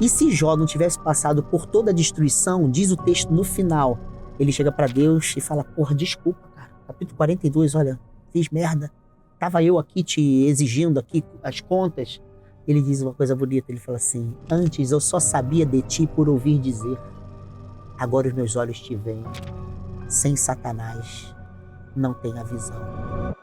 E se Jó não tivesse passado por toda a destruição, diz o texto no final, ele chega pra Deus e fala, porra, desculpa, cara. Capítulo 42, olha, fiz merda. Tava eu aqui te exigindo aqui as contas. Ele diz uma coisa bonita, ele fala assim, antes eu só sabia de ti por ouvir dizer. Agora os meus olhos te veem. Sem Satanás, não tem a visão.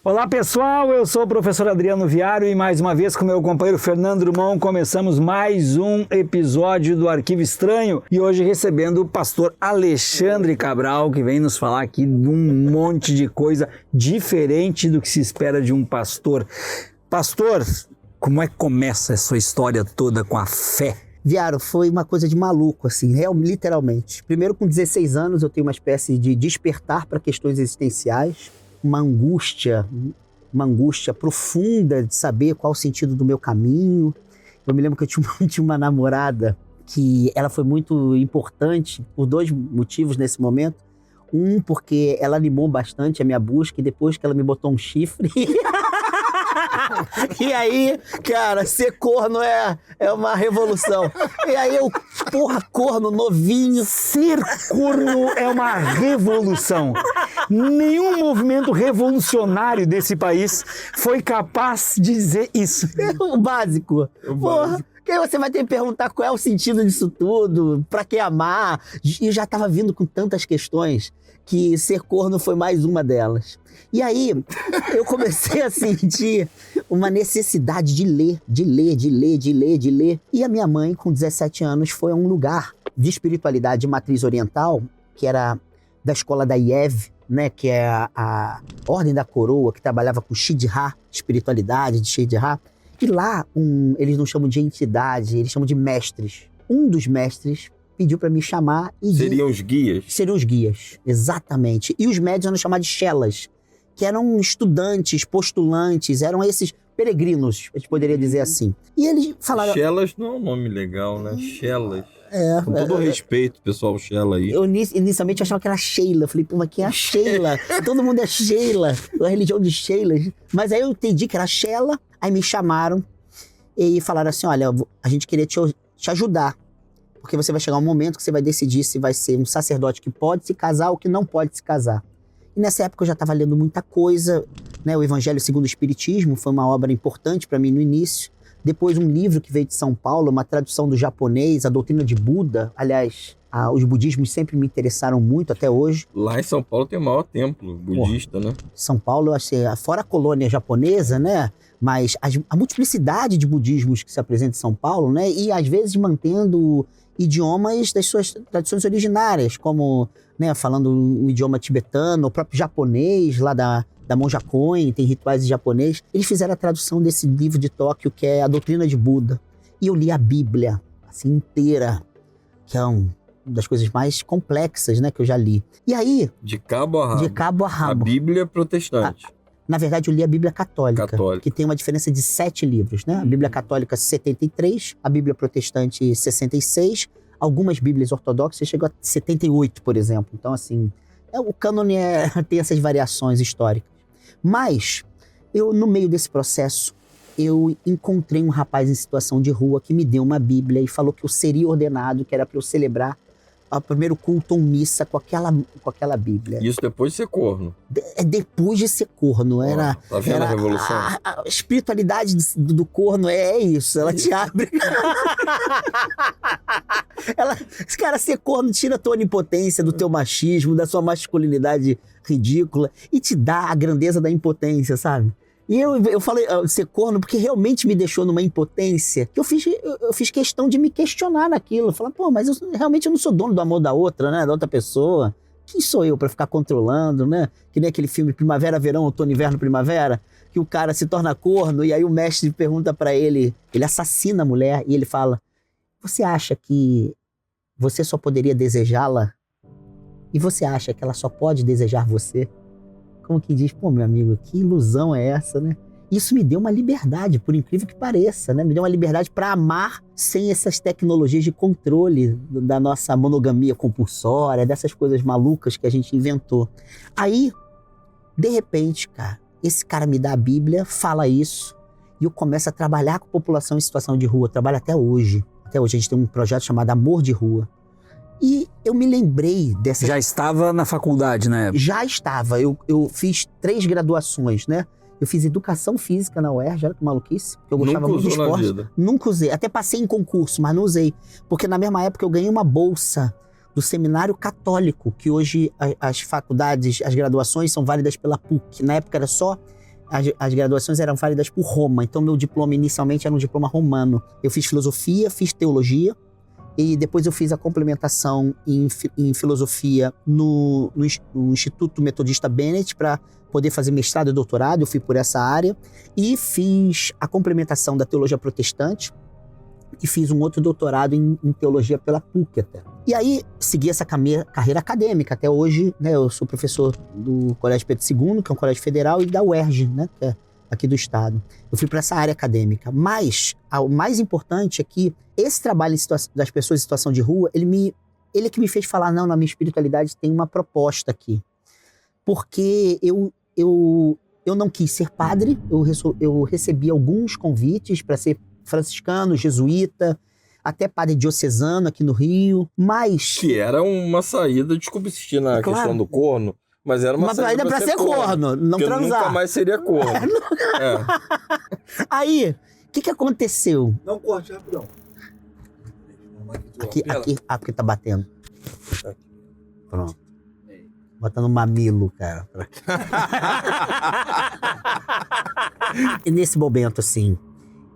Olá pessoal, eu sou o professor Adriano Viário e mais uma vez com meu companheiro Fernando Drummond começamos mais um episódio do Arquivo Estranho e hoje recebendo o pastor Alexandre Cabral, que vem nos falar aqui de um monte de coisa diferente do que se espera de um pastor. Pastor, como é que começa essa história toda com a fé? Viário, foi uma coisa de maluco, assim, literalmente. Primeiro, com 16 anos, eu tenho uma espécie de despertar para questões existenciais. Uma angústia profunda de saber qual o sentido do meu caminho. Eu me lembro que eu tinha uma namorada que ela foi muito importante por dois motivos nesse momento. Um, porque ela animou bastante a minha busca e depois que ela me botou um chifre... E aí, cara, ser corno é uma revolução. E aí eu, corno novinho. Ser corno é uma revolução. Nenhum movimento revolucionário desse país foi capaz de dizer isso. É o básico. Porra. Que aí você vai ter que perguntar qual é o sentido disso tudo, pra que amar. E eu já tava vindo com tantas questões que ser corno foi mais uma delas. E aí, eu comecei a sentir uma necessidade de ler. E a minha mãe, com 17 anos, foi a um lugar de espiritualidade de matriz oriental, que era da escola da IEV, né, que é a Ordem da Coroa, que trabalhava com Shidra, espiritualidade de Shidra. E lá, eles não chamam de entidade, eles chamam de mestres. Um dos mestres pediu para me chamar e... Seriam os guias? Seriam os guias, exatamente. E os médios eram chamados de chelas, que eram estudantes, postulantes, eram esses peregrinos, a gente poderia dizer assim. E eles falaram... Chelas não é um nome legal, né? Chelas. É, com todo respeito, pessoal, Shela aí. Eu inicialmente achava que era Sheila. Eu falei, pô, mas quem é a Sheila? Todo mundo é Sheila, a religião de Sheilas. Mas aí eu entendi que era Shela, aí me chamaram e falaram assim, olha, a gente queria te ajudar, porque você vai chegar um momento que você vai decidir se vai ser um sacerdote que pode se casar ou que não pode se casar. E nessa época eu já estava lendo muita coisa, né? O Evangelho segundo o Espiritismo foi uma obra importante para mim no início. Depois um livro que veio de São Paulo, uma tradução do japonês, a doutrina de Buda. Aliás, os budismos sempre me interessaram muito até hoje. Lá em São Paulo tem o maior templo budista, né? São Paulo, eu achei, fora a colônia japonesa, né? Mas a multiplicidade de budismos que se apresenta em São Paulo, né? E às vezes mantendo idiomas das suas tradições originárias, como, né, falando um idioma tibetano, o próprio japonês, lá da Monja Coen, tem rituais em japonês. Eles fizeram a tradução desse livro de Tóquio, que é a doutrina de Buda. E eu li a Bíblia, assim, inteira, que é uma das coisas mais complexas, né, que eu já li. E aí... De cabo a rabo. De cabo a rabo. A Bíblia protestante. Na verdade, eu li a Bíblia Católica, que tem uma diferença de 7 livros, né? A Bíblia Católica, 73, a Bíblia Protestante, 66, algumas Bíblias ortodoxas chegam a 78, por exemplo. Então, assim, o cânone tem essas variações históricas. Mas, no meio desse processo, eu encontrei um rapaz em situação de rua que me deu uma Bíblia e falou que eu seria ordenado, que era para eu celebrar o primeiro culto ou missa com aquela Bíblia. Isso depois de ser corno? Depois de ser corno. Tá vendo a revolução? A espiritualidade do corno é isso, ela te abre. Cara, ser corno tira a tua onipotência do teu machismo, da sua masculinidade ridícula e te dá a grandeza da impotência, sabe? E eu falei ser corno porque realmente me deixou numa impotência que eu fiz questão de me questionar naquilo. Falar, pô, mas eu realmente não sou dono do amor da outra, né? Da outra pessoa. Quem sou eu pra ficar controlando, né? Que nem aquele filme Primavera, Verão, Outono, Inverno, Primavera, que o cara se torna corno e aí o mestre pergunta pra ele, ele assassina a mulher e ele fala, você acha que você só poderia desejá-la? E você acha que ela só pode desejar você? Como que diz, pô, meu amigo, que ilusão é essa, né? Isso me deu uma liberdade, por incrível que pareça, né? Me deu uma liberdade para amar sem essas tecnologias de controle da nossa monogamia compulsória, dessas coisas malucas que a gente inventou. Aí, de repente, cara, esse cara me dá a Bíblia, fala isso, e eu começo a trabalhar com população em situação de rua. Eu trabalho até hoje. Até hoje a gente tem um projeto chamado Amor de Rua. E eu me lembrei dessa... Já estava na faculdade na época? Já estava. Eu fiz 3 graduações, né? Eu fiz Educação Física na UERJ, olha que maluquice, porque eu gostava muito de esporte. Nunca usei. Até passei em concurso, mas não usei. Porque na mesma época eu ganhei uma bolsa do Seminário Católico, que hoje as faculdades, as graduações são válidas pela PUC. Na época era só... As graduações eram válidas por Roma. Então meu diploma inicialmente era um diploma romano. Eu fiz filosofia, fiz teologia. E depois eu fiz a complementação em filosofia no Instituto Metodista Bennett para poder fazer mestrado e doutorado. Eu fui por essa área. E fiz a complementação da teologia protestante. E fiz um outro doutorado em teologia pela PUC até. E aí segui essa carreira acadêmica. Até hoje, né, eu sou professor do Colégio Pedro II, que é um colégio federal, e da UERJ, né, que é aqui do estado. Eu fui para essa área acadêmica. Mas o mais importante é que esse trabalho das pessoas em situação de rua, ele é que me fez falar, não, na minha espiritualidade tem uma proposta aqui. Porque eu não quis ser padre, eu recebi alguns convites para ser franciscano, jesuíta, até padre diocesano aqui no Rio, mas... Que era uma saída, desculpa insistir na questão do corno, mas era uma saída pra ser corno, não transar. Nunca mais seria corno. Aí, o que aconteceu? Não corte, rapidão. Aqui tá batendo. Pronto. Botando um mamilo, cara. E nesse momento, assim,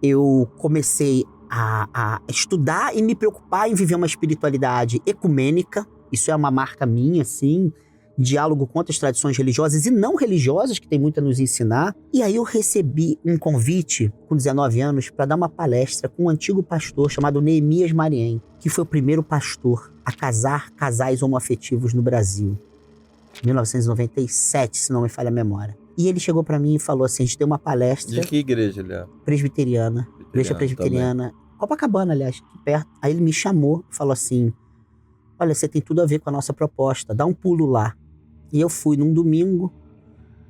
eu comecei a estudar e me preocupar em viver uma espiritualidade ecumênica. Isso é uma marca minha, assim, diálogo com outras tradições religiosas e não religiosas, que tem muito a nos ensinar. E aí eu recebi um convite, com 19 anos, para dar uma palestra com um antigo pastor chamado Neemias Mariem, que foi o primeiro pastor a casar casais homoafetivos no Brasil. 1997, se não me falha a memória. E ele chegou para mim e falou assim, a gente deu uma palestra... De que igreja ele é? Presbiteriana. Igreja presbiteriana. Também. Copacabana, aliás, aqui perto. Aí ele me chamou e falou assim, olha, você tem tudo a ver com a nossa proposta, dá um pulo lá. E eu fui num domingo,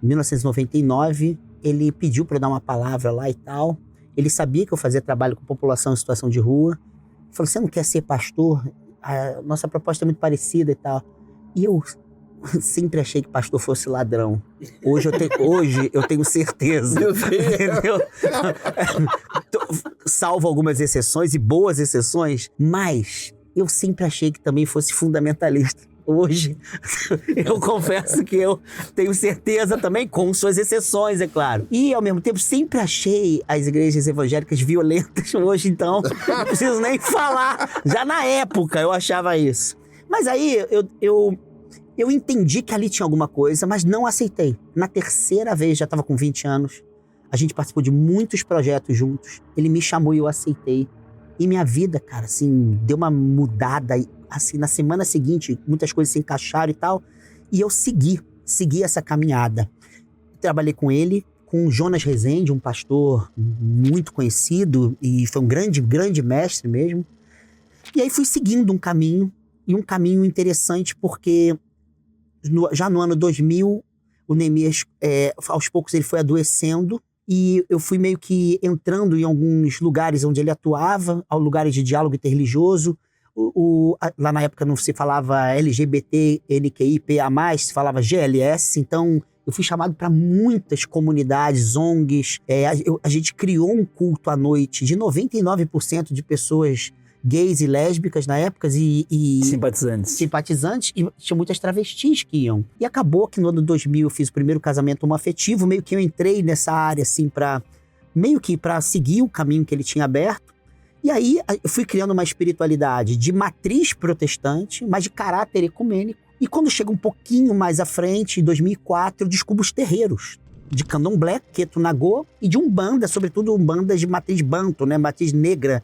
em 1999, ele pediu para eu dar uma palavra lá e tal. Ele sabia que eu fazia trabalho com população em situação de rua. Ele falou, você não quer ser pastor? A nossa proposta é muito parecida e tal. E eu sempre achei que pastor fosse ladrão. Hoje eu tenho certeza. Meu Deus. Entendeu? Salvo algumas exceções e boas exceções, mas eu sempre achei que também fosse fundamentalista. Hoje, eu confesso que eu tenho certeza também, com suas exceções, é claro. E, ao mesmo tempo, sempre achei as igrejas evangélicas violentas. Hoje, então, não preciso nem falar. Já na época eu achava isso. Mas aí, eu entendi que ali tinha alguma coisa, mas não aceitei. Na terceira vez, já estava com 20 anos, a gente participou de muitos projetos juntos. Ele me chamou e eu aceitei. E minha vida, cara, assim, deu uma mudada. Assim, na semana seguinte, muitas coisas se encaixaram e tal. E eu segui essa caminhada. Trabalhei com ele, com o Jonas Rezende, um pastor muito conhecido. E foi um grande, grande mestre mesmo. E aí fui seguindo um caminho. E um caminho interessante porque já no ano 2000, o Neemias, aos poucos, ele foi adoecendo. E eu fui meio que entrando em alguns lugares onde ele atuava, lugares de diálogo interreligioso. Lá na época não se falava LGBT, NQIPA+, se falava GLS. Então eu fui chamado para muitas comunidades, ONGs. A gente criou um culto à noite de 99% de pessoas gays e lésbicas na época e simpatizantes, e tinha muitas travestis que iam. E acabou que no ano 2000 eu fiz o primeiro casamento homoafetivo, meio que eu entrei nessa área assim para seguir o caminho que ele tinha aberto. E aí eu fui criando uma espiritualidade de matriz protestante, mas de caráter ecumênico. E quando chega um pouquinho mais à frente, em 2004, eu descubro os terreiros de candomblé, Queto Nagô, e de umbanda, sobretudo umbandas de matriz banto, né, matriz negra,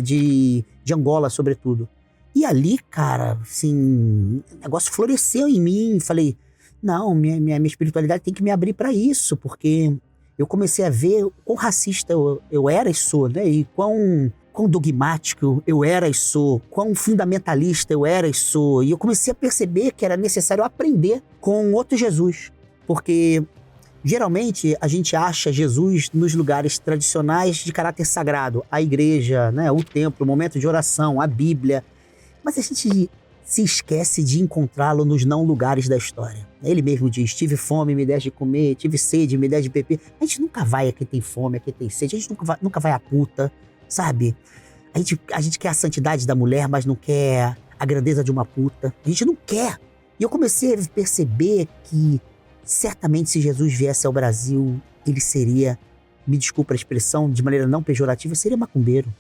de Angola, sobretudo. E ali, cara, assim, o negócio floresceu em mim. Falei, não, minha espiritualidade tem que me abrir para isso, porque eu comecei a ver quão racista eu era e sou, né? E quão dogmático eu era e sou, quão fundamentalista eu era e sou. E eu comecei a perceber que era necessário aprender com outro Jesus, porque Geralmente, a gente acha Jesus nos lugares tradicionais de caráter sagrado. A igreja, né, o templo, o momento de oração, a Bíblia. Mas a gente se esquece de encontrá-lo nos não lugares da história. Ele mesmo diz, tive fome, me deste de comer, tive sede, me deste de beber. A gente nunca vai a quem tem fome, a quem tem sede. A gente nunca vai à puta, sabe? A gente quer a santidade da mulher, mas não quer a grandeza de uma puta. A gente não quer. E eu comecei a perceber que certamente se Jesus viesse ao Brasil, ele seria, me desculpa a expressão, de maneira não pejorativa, seria macumbeiro.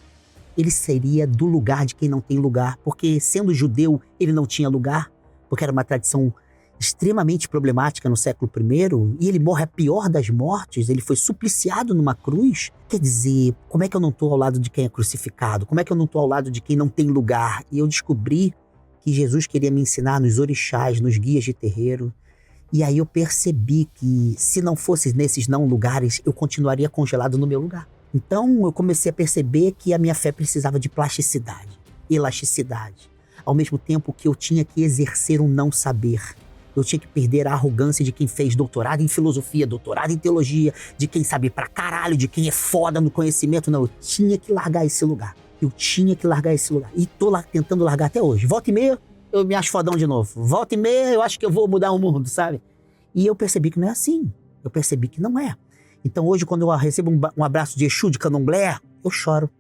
Ele seria do lugar de quem não tem lugar, porque sendo judeu ele não tinha lugar, porque era uma tradição extremamente problemática no século I, e ele morre a pior das mortes, ele foi supliciado numa cruz. Quer dizer, como é que eu não estou ao lado de quem é crucificado? Como é que eu não estou ao lado de quem não tem lugar? E eu descobri que Jesus queria me ensinar nos orixás, nos guias de terreiro. E aí eu percebi que se não fosse nesses não lugares, eu continuaria congelado no meu lugar. Então eu comecei a perceber que a minha fé precisava de plasticidade, elasticidade. Ao mesmo tempo que eu tinha que exercer um não saber. Eu tinha que perder a arrogância de quem fez doutorado em filosofia, doutorado em teologia, de quem sabe pra caralho, de quem é foda no conhecimento. Não, eu tinha que largar esse lugar. Eu tinha que largar esse lugar. E tô lá tentando largar até hoje. Volta e meia, eu me acho fodão de novo. Volta e meia, eu acho que eu vou mudar o mundo, sabe? E eu percebi que não é assim. Eu percebi que não é. Então hoje, quando eu recebo um abraço de Exu, de Candomblé, eu choro.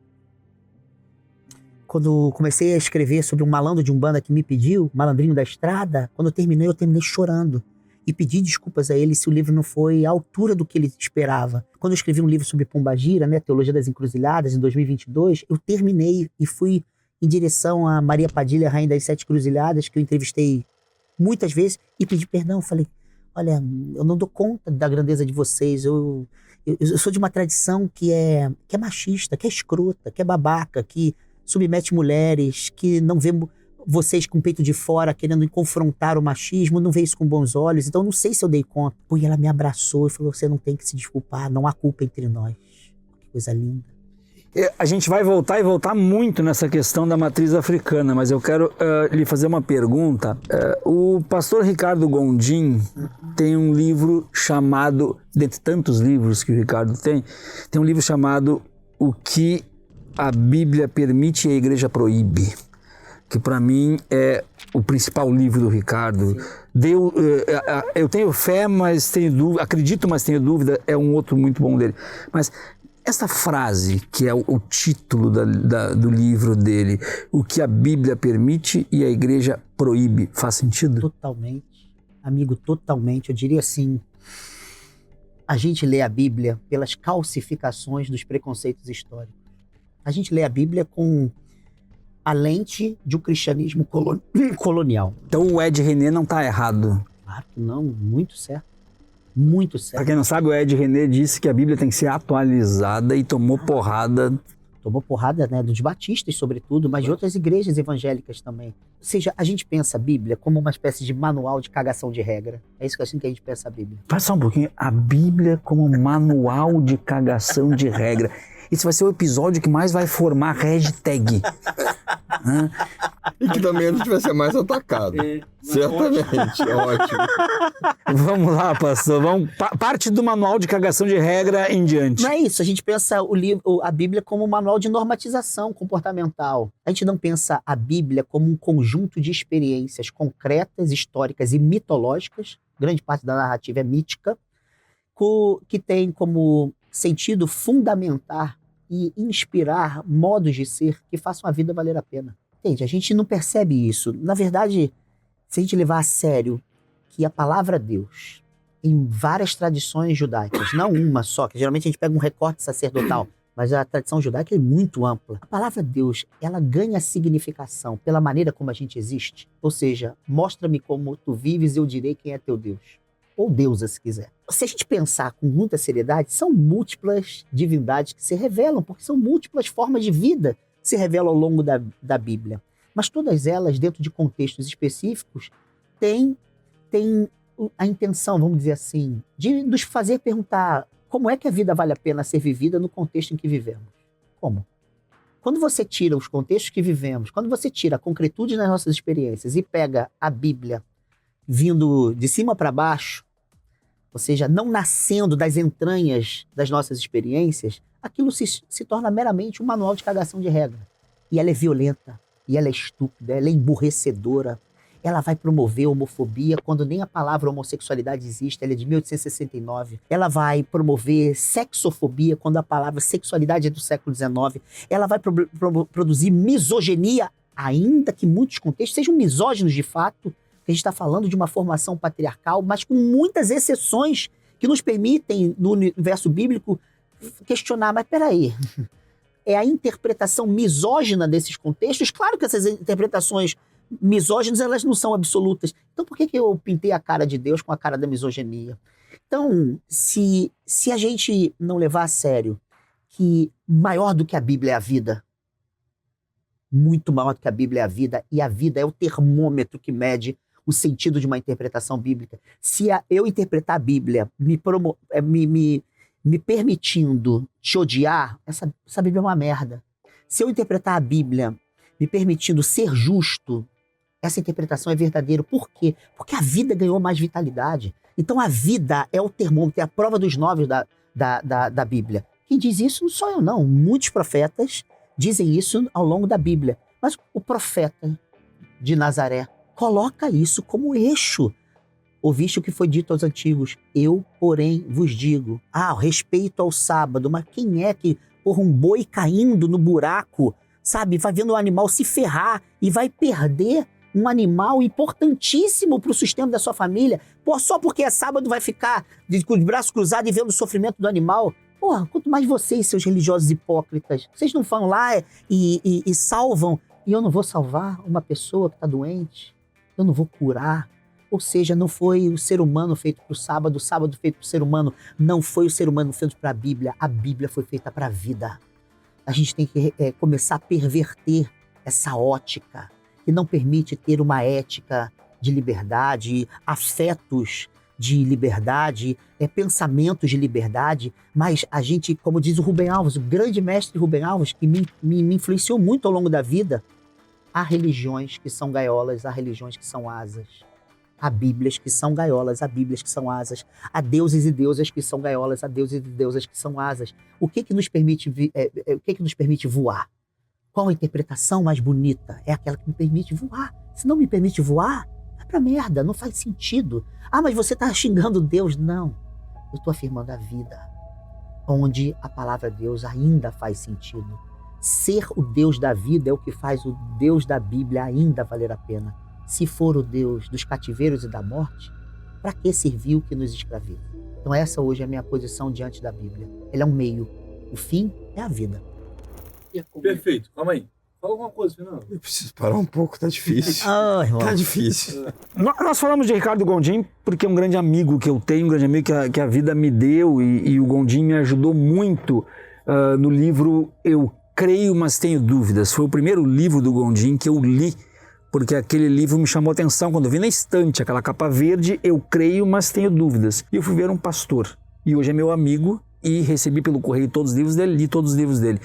Quando comecei a escrever sobre um malandro de Umbanda que me pediu, malandrinho da estrada, quando eu terminei chorando. E pedi desculpas a ele se o livro não foi à altura do que ele esperava. Quando eu escrevi um livro sobre Pombagira, né, Teologia das Encruzilhadas, em 2022, eu terminei e fui em direção a Maria Padilha, Rainha das Sete Cruzilhadas, que eu entrevistei muitas vezes, e pedi perdão. Falei, olha, eu não dou conta da grandeza de vocês, eu sou de uma tradição que é machista, que é escrota, que é babaca, que submete mulheres, que não vê vocês com o peito de fora querendo confrontar o machismo, não vê isso com bons olhos, então não sei se eu dei conta. Pô, e ela me abraçou e falou, você não tem que se desculpar, não há culpa entre nós. Que coisa linda. A gente vai voltar e voltar muito nessa questão da matriz africana, mas eu quero lhe fazer uma pergunta. O pastor Ricardo Gondim tem um livro chamado, dentre tantos livros que o Ricardo tem um livro chamado O que a Bíblia permite e a Igreja proíbe, que para mim é o principal livro do Ricardo. Eu tenho fé, mas tenho dúvida, acredito, mas tenho dúvida, é um outro muito bom dele. Mas essa frase, que é o título do livro dele, o que a Bíblia permite e a Igreja proíbe, faz sentido? Totalmente, amigo, totalmente. Eu diria assim, a gente lê a Bíblia pelas calcificações dos preconceitos históricos. A gente lê a Bíblia com a lente de um cristianismo colonial. Então o Ed René não está errado. Claro que não, muito certo. Muito certo. Para quem não sabe, o Ed René disse que a Bíblia tem que ser atualizada e tomou porrada. Tomou porrada, né, dos batistas, sobretudo, mas de outras igrejas evangélicas também. Ou seja, a gente pensa a Bíblia como uma espécie de manual de cagação de regra. É isso que assim que a gente pensa a Bíblia. Passa um pouquinho. A Bíblia como manual de cagação de regra. Esse vai ser o episódio que mais vai formar hashtag. E que também a gente vai ser mais atacado. Certamente, ótimo. Vamos lá, pastor. Parte do manual de cagação de regra em diante. Não é isso. A gente pensa a Bíblia como um manual de normatização comportamental. A gente não pensa a Bíblia como um conjunto de experiências concretas, históricas e mitológicas. Grande parte da narrativa é mítica, que tem como sentido fundamentar e inspirar modos de ser que façam a vida valer a pena. Entende? A gente não percebe isso. Na verdade, se a gente levar a sério que a palavra Deus, em várias tradições judaicas, não uma só, que geralmente a gente pega um recorte sacerdotal, mas a tradição judaica é muito ampla. A palavra Deus, ela ganha significação pela maneira como a gente existe. Ou seja, mostra-me como tu vives e eu direi quem é teu Deus. Ou deusa, se quiser. Se a gente pensar com muita seriedade, são múltiplas divindades que se revelam, porque são múltiplas formas de vida que se revelam ao longo da Bíblia. Mas todas elas, dentro de contextos específicos, têm a intenção, vamos dizer assim, de nos fazer perguntar como é que a vida vale a pena ser vivida no contexto em que vivemos. Como? Quando você tira os contextos que vivemos, quando você tira a concretude nas nossas experiências e pega a Bíblia vindo de cima para baixo, ou seja, não nascendo das entranhas das nossas experiências, aquilo se torna meramente um manual de cagação de regra. E ela é violenta, e ela é estúpida, ela é emburrecedora. Ela vai promover homofobia quando nem a palavra homossexualidade existe, ela é de 1869. Ela vai promover sexofobia quando a palavra sexualidade é do século XIX. Ela vai produzir misoginia, ainda que muitos contextos sejam misóginos de fato, que a gente está falando de uma formação patriarcal, mas com muitas exceções que nos permitem, no universo bíblico, questionar, mas peraí, é a interpretação misógina desses contextos? Claro que essas interpretações misóginas, elas não são absolutas. Então por que eu pintei a cara de Deus com a cara da misoginia? Então, se a gente não levar a sério que maior do que a Bíblia é a vida, muito maior do que a Bíblia é a vida, e a vida é o termômetro que mede o sentido de uma interpretação bíblica. Se eu interpretar a Bíblia me permitindo te odiar, essa Bíblia é uma merda. Se eu interpretar a Bíblia me permitindo ser justo, essa interpretação é verdadeira. Por quê? Porque a vida ganhou mais vitalidade. Então a vida é o termômetro, é a prova dos 9 da Bíblia. Quem diz isso não sou eu, não. Muitos profetas dizem isso ao longo da Bíblia. Mas o profeta de Nazaré coloca isso como eixo. Ouviste o que foi dito aos antigos, eu, porém, vos digo. Respeito ao sábado, mas quem é que, por um boi caindo no buraco, sabe, vai vendo o animal se ferrar e vai perder um animal importantíssimo para o sustento da sua família? Só porque é sábado vai ficar com os braços cruzados e vendo o sofrimento do animal? Quanto mais vocês, seus religiosos hipócritas, vocês não vão lá e salvam, e eu não vou salvar uma pessoa que está doente, eu não vou curar. Ou seja, não foi o ser humano feito para o sábado feito para o ser humano, não foi o ser humano feito para a Bíblia foi feita para a vida. A gente tem que começar a perverter essa ótica, que não permite ter uma ética de liberdade, afetos de liberdade, pensamentos de liberdade, mas a gente, como diz o Rubem Alves, o grande mestre Rubem Alves, que me influenciou muito ao longo da vida, há religiões que são gaiolas, há religiões que são asas. Há Bíblias que são gaiolas, há Bíblias que são asas. Há deuses e deusas que são gaiolas, há deuses e deusas que são asas. O que nos permite voar? Qual a interpretação mais bonita? É aquela que me permite voar. Se não me permite voar, vai pra merda, não faz sentido. Mas você tá xingando Deus. Não, eu tô afirmando a vida, onde a palavra Deus ainda faz sentido. Ser o Deus da vida é o que faz o Deus da Bíblia ainda valer a pena. Se for o Deus dos cativeiros e da morte, para que serviu que nos escraviza? Então essa hoje é a minha posição diante da Bíblia. Ele é um meio. O fim é a vida. Perfeito. Calma aí. Fala alguma coisa, Fernando. Eu preciso parar um pouco, tá difícil. Tá difícil. Nós falamos de Ricardo Gondim porque é um grande amigo que eu tenho, um grande amigo que a vida me deu, e o Gondim me ajudou muito no livro Eu Creio, Mas Tenho Dúvidas. Foi o primeiro livro do Gondim que eu li, porque aquele livro me chamou a atenção quando eu vi na estante aquela capa verde, Eu Creio, Mas Tenho Dúvidas. E eu fui ver um pastor, e hoje é meu amigo, e recebi pelo correio todos os livros dele, li todos os livros dele.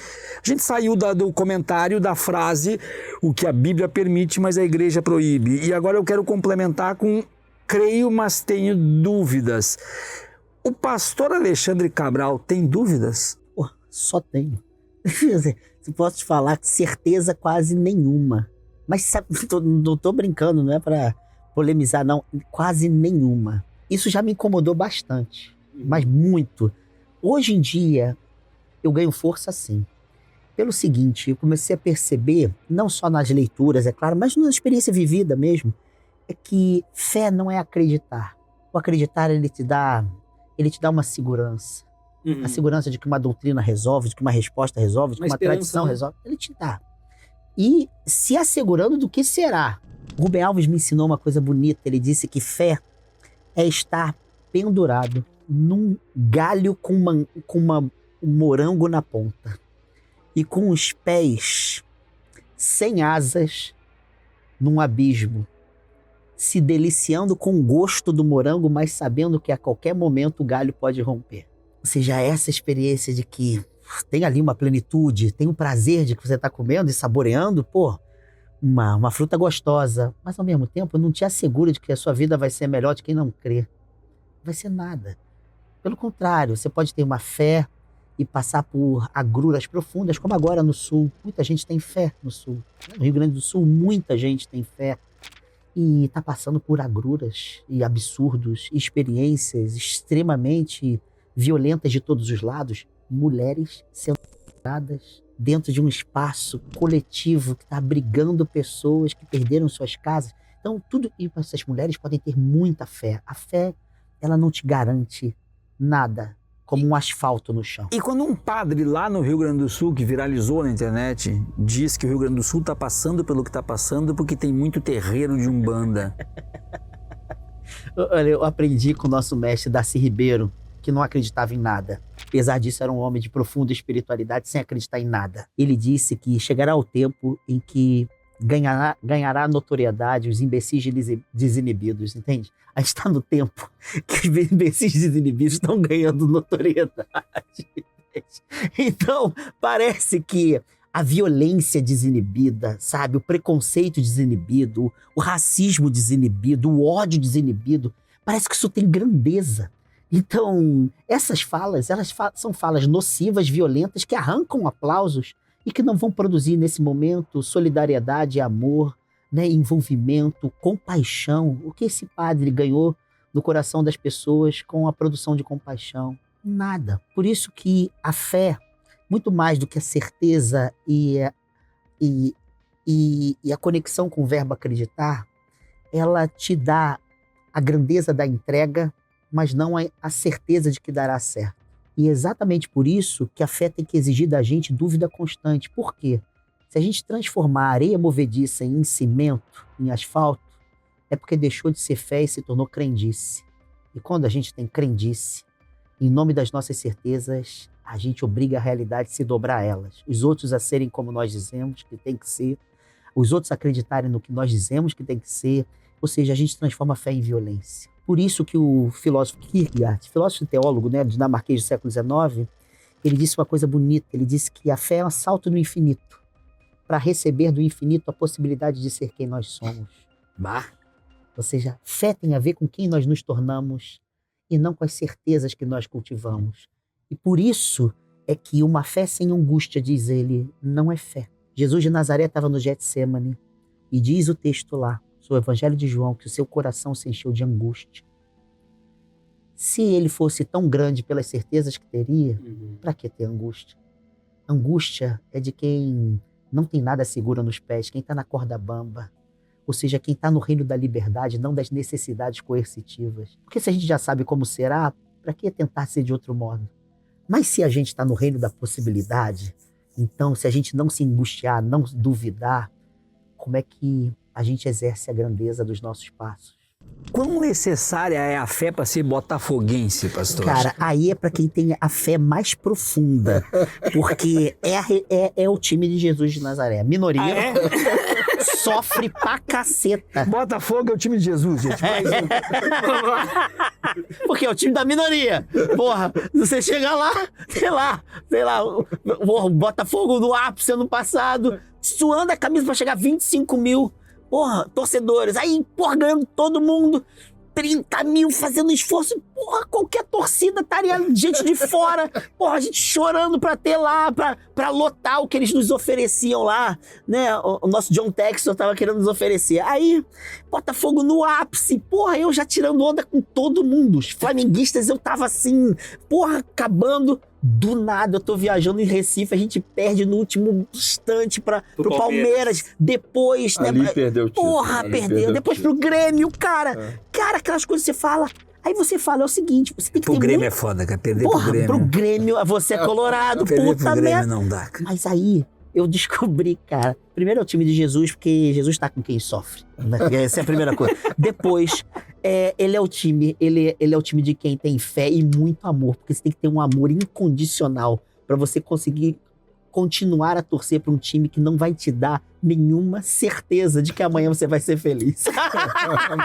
A gente saiu do comentário da frase, o que a Bíblia permite, mas a igreja proíbe. E agora eu quero complementar com creio, mas tenho dúvidas. O pastor Alexandre Cabral tem dúvidas? Só tenho. Se posso te falar, certeza quase nenhuma. Mas sabe, não tô brincando, não é para polemizar, não. Quase nenhuma. Isso já me incomodou bastante, mas muito. Hoje em dia, eu ganho força sim. Pelo seguinte, eu comecei a perceber, não só nas leituras, é claro, mas na experiência vivida mesmo, é que fé não é acreditar. O acreditar, ele te dá uma segurança. A segurança de que uma doutrina resolve, de que uma resposta resolve, de que uma tradição resolve. Ele te dá. E se assegurando do que será. O Rubem Alves me ensinou uma coisa bonita. Ele disse que fé é estar pendurado num galho com um morango na ponta e com os pés sem asas num abismo, se deliciando com o gosto do morango, mas sabendo que a qualquer momento o galho pode romper. Ou seja, essa experiência de que tem ali uma plenitude, tem um prazer de que você está comendo e saboreando, uma fruta gostosa, mas ao mesmo tempo não te assegura de que a sua vida vai ser melhor de quem não crê. vai ser nada. Pelo contrário, você pode ter uma fé e passar por agruras profundas, como agora no Sul. Muita gente tem fé no Sul. No Rio Grande do Sul, muita gente tem fé e está passando por agruras e absurdos, experiências extremamente violentas de todos os lados. Mulheres sendo violadas dentro de um espaço coletivo que está abrigando pessoas que perderam suas casas. Então, e essas mulheres podem ter muita fé. A fé, ela não te garante nada, como um asfalto no chão. E quando um padre lá no Rio Grande do Sul, que viralizou na internet, diz que o Rio Grande do Sul está passando pelo que está passando porque tem muito terreiro de Umbanda. Olha, eu aprendi com o nosso mestre Darcy Ribeiro, que não acreditava em nada. Apesar disso, era um homem de profunda espiritualidade, sem acreditar em nada. Ele disse que chegará o tempo em que ganhará notoriedade os imbecis desinibidos, entende? A gente está no tempo que os imbecis desinibidos estão ganhando notoriedade. Então, parece que a violência desinibida, sabe? O preconceito desinibido, o racismo desinibido, o ódio desinibido, parece que isso tem grandeza. Então, essas falas, são falas nocivas, violentas, que arrancam aplausos e que não vão produzir nesse momento solidariedade, amor, né, envolvimento, compaixão. O que esse padre ganhou no coração das pessoas com a produção de compaixão? Nada. Por isso que a fé, muito mais do que a certeza e a conexão com o verbo acreditar, ela te dá a grandeza da entrega, mas não a certeza de que dará certo. E é exatamente por isso que a fé tem que exigir da gente dúvida constante. Por quê? Se a gente transformar a areia movediça em cimento, em asfalto, é porque deixou de ser fé e se tornou crendice. E quando a gente tem crendice, em nome das nossas certezas, a gente obriga a realidade a se dobrar a elas. Os outros a serem como nós dizemos que tem que ser, os outros acreditarem no que nós dizemos que tem que ser, ou seja, a gente transforma a fé em violência. Por isso que o filósofo Kierkegaard, filósofo e teólogo, né, dinamarquês do século XIX, ele disse uma coisa bonita, ele disse que a fé é um salto no infinito, para receber do infinito a possibilidade de ser quem nós somos. Bah. Ou seja, fé tem a ver com quem nós nos tornamos e não com as certezas que nós cultivamos. E por isso é que uma fé sem angústia, diz ele, não é fé. Jesus de Nazaré estava no Getsêmani e diz o texto lá, o Evangelho de João, que o seu coração se encheu de angústia. Se ele fosse tão grande pelas certezas que teria, para que ter angústia? Angústia é de quem não tem nada seguro nos pés, quem está na corda bamba. Ou seja, quem está no reino da liberdade, não das necessidades coercitivas. Porque se a gente já sabe como será, para que tentar ser de outro modo? Mas se a gente está no reino da possibilidade, então se a gente não se angustiar, não duvidar, como é que a gente exerce a grandeza dos nossos passos? Quão necessária é a fé para ser botafoguense, pastor? Cara, aí é para quem tem a fé mais profunda, porque é o time de Jesus de Nazaré. A minoria sofre pra caceta. Botafogo é o time de Jesus, gente. Porque é o time da minoria. Porra, você chega lá, sei lá, o Botafogo no ápice ano passado, suando a camisa pra chegar a 25 mil. Porra, torcedores, aí, porra, ganhando todo mundo, 30 mil fazendo esforço, porra, qualquer torcida estaria gente de fora, porra, a gente chorando pra ter lá, pra lotar o que eles nos ofereciam lá, né, o nosso John Textor tava querendo nos oferecer, aí, Botafogo no ápice, porra, eu já tirando onda com todo mundo, os flamenguistas eu tava assim, porra, acabando. Do nada, eu tô viajando em Recife, a gente perde no último instante pro Palmeiras. Depois, ali, né? Perdeu o título. Porra, perdeu. Depois pro Grêmio, cara. Cara, aquelas coisas que você fala. Aí você fala, é o seguinte, você tem que ter Grêmio muito... é foda, cara. Perder Porra, pro Grêmio. Pro Grêmio, você é colorado, Perder puta pro Grêmio merda. não dá, cara. Mas aí, eu descobri, cara. Primeiro é o time de Jesus, porque Jesus tá com quem sofre. Né? Essa é a primeira coisa. Depois, ele é o time de quem tem fé e muito amor, porque você tem que ter um amor incondicional para você conseguir continuar a torcer para um time que não vai te dar nenhuma certeza de que amanhã você vai ser feliz.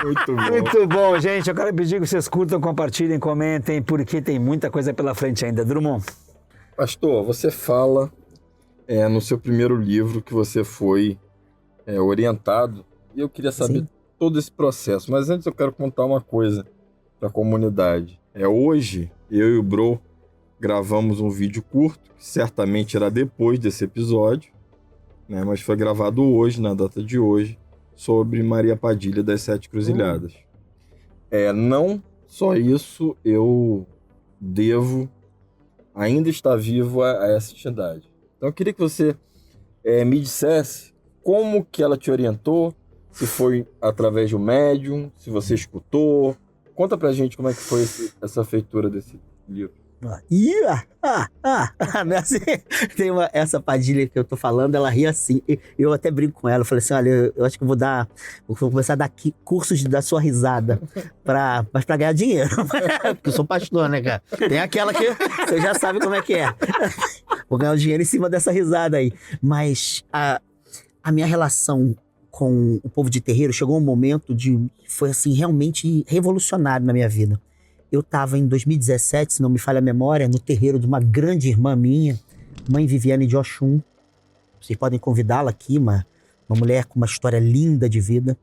Muito bom. Muito bom, gente. Eu quero pedir que vocês curtam, compartilhem, comentem, porque tem muita coisa pela frente ainda. Drummond. Pastor, você fala no seu primeiro livro que você foi orientado, e eu queria saber todo esse processo. Mas antes eu quero contar uma coisa. para a comunidade. Hoje, eu e o Bro gravamos um vídeo curto, que certamente era depois desse episódio, né? Mas foi gravado hoje, na data de hoje, sobre Maria Padilha das Sete Cruzilhadas. Não só isso, eu devo ainda estar vivo a essa entidade. Então eu queria que você me dissesse como que ela te orientou, se foi através de um médium, se você escutou. Conta pra gente como é que foi essa feitura desse livro. Tem essa Padilha que eu tô falando, ela ri assim. Eu até brinco com ela, eu falei assim, olha, eu acho que vou começar a dar cursos da sua risada, mas pra ganhar dinheiro. Porque eu sou pastor, né, cara? Tem aquela que você já sabe como é que é. Vou ganhar o dinheiro em cima dessa risada aí. Mas a minha relação com o povo de terreiro chegou um momento foi assim, realmente revolucionário na minha vida. Eu estava em 2017, se não me falha a memória, no terreiro de uma grande irmã minha, Mãe Viviane de Oxum. Vocês podem convidá-la aqui, uma mulher com uma história linda de vida.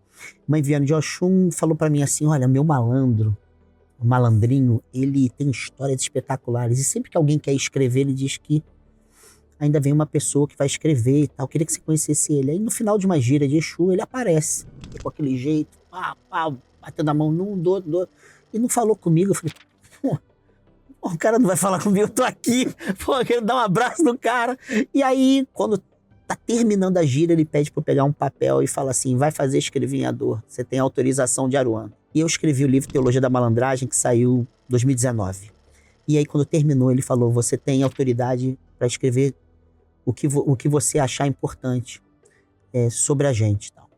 Mãe Viviane de Oxum falou para mim assim, olha, meu o malandrinho, ele tem histórias espetaculares. E sempre que alguém quer escrever, ele diz que ainda vem uma pessoa que vai escrever e tal. Eu queria que você conhecesse ele. Aí no final de uma gira de Exu, ele aparece. Com aquele jeito, batendo a mão num, do outro. E não falou comigo. Eu falei, o cara não vai falar comigo, eu tô aqui. Pô, quero dar um abraço no cara. E aí, quando tá terminando a gira, ele pede pra eu pegar um papel e fala assim, vai fazer escrevinhador. Você tem autorização de Aruanda. E eu escrevi o livro Teologia da Malandragem, que saiu em 2019. E aí, quando terminou, ele falou, você tem autoridade para escrever o que você achar importante sobre a gente. Tal.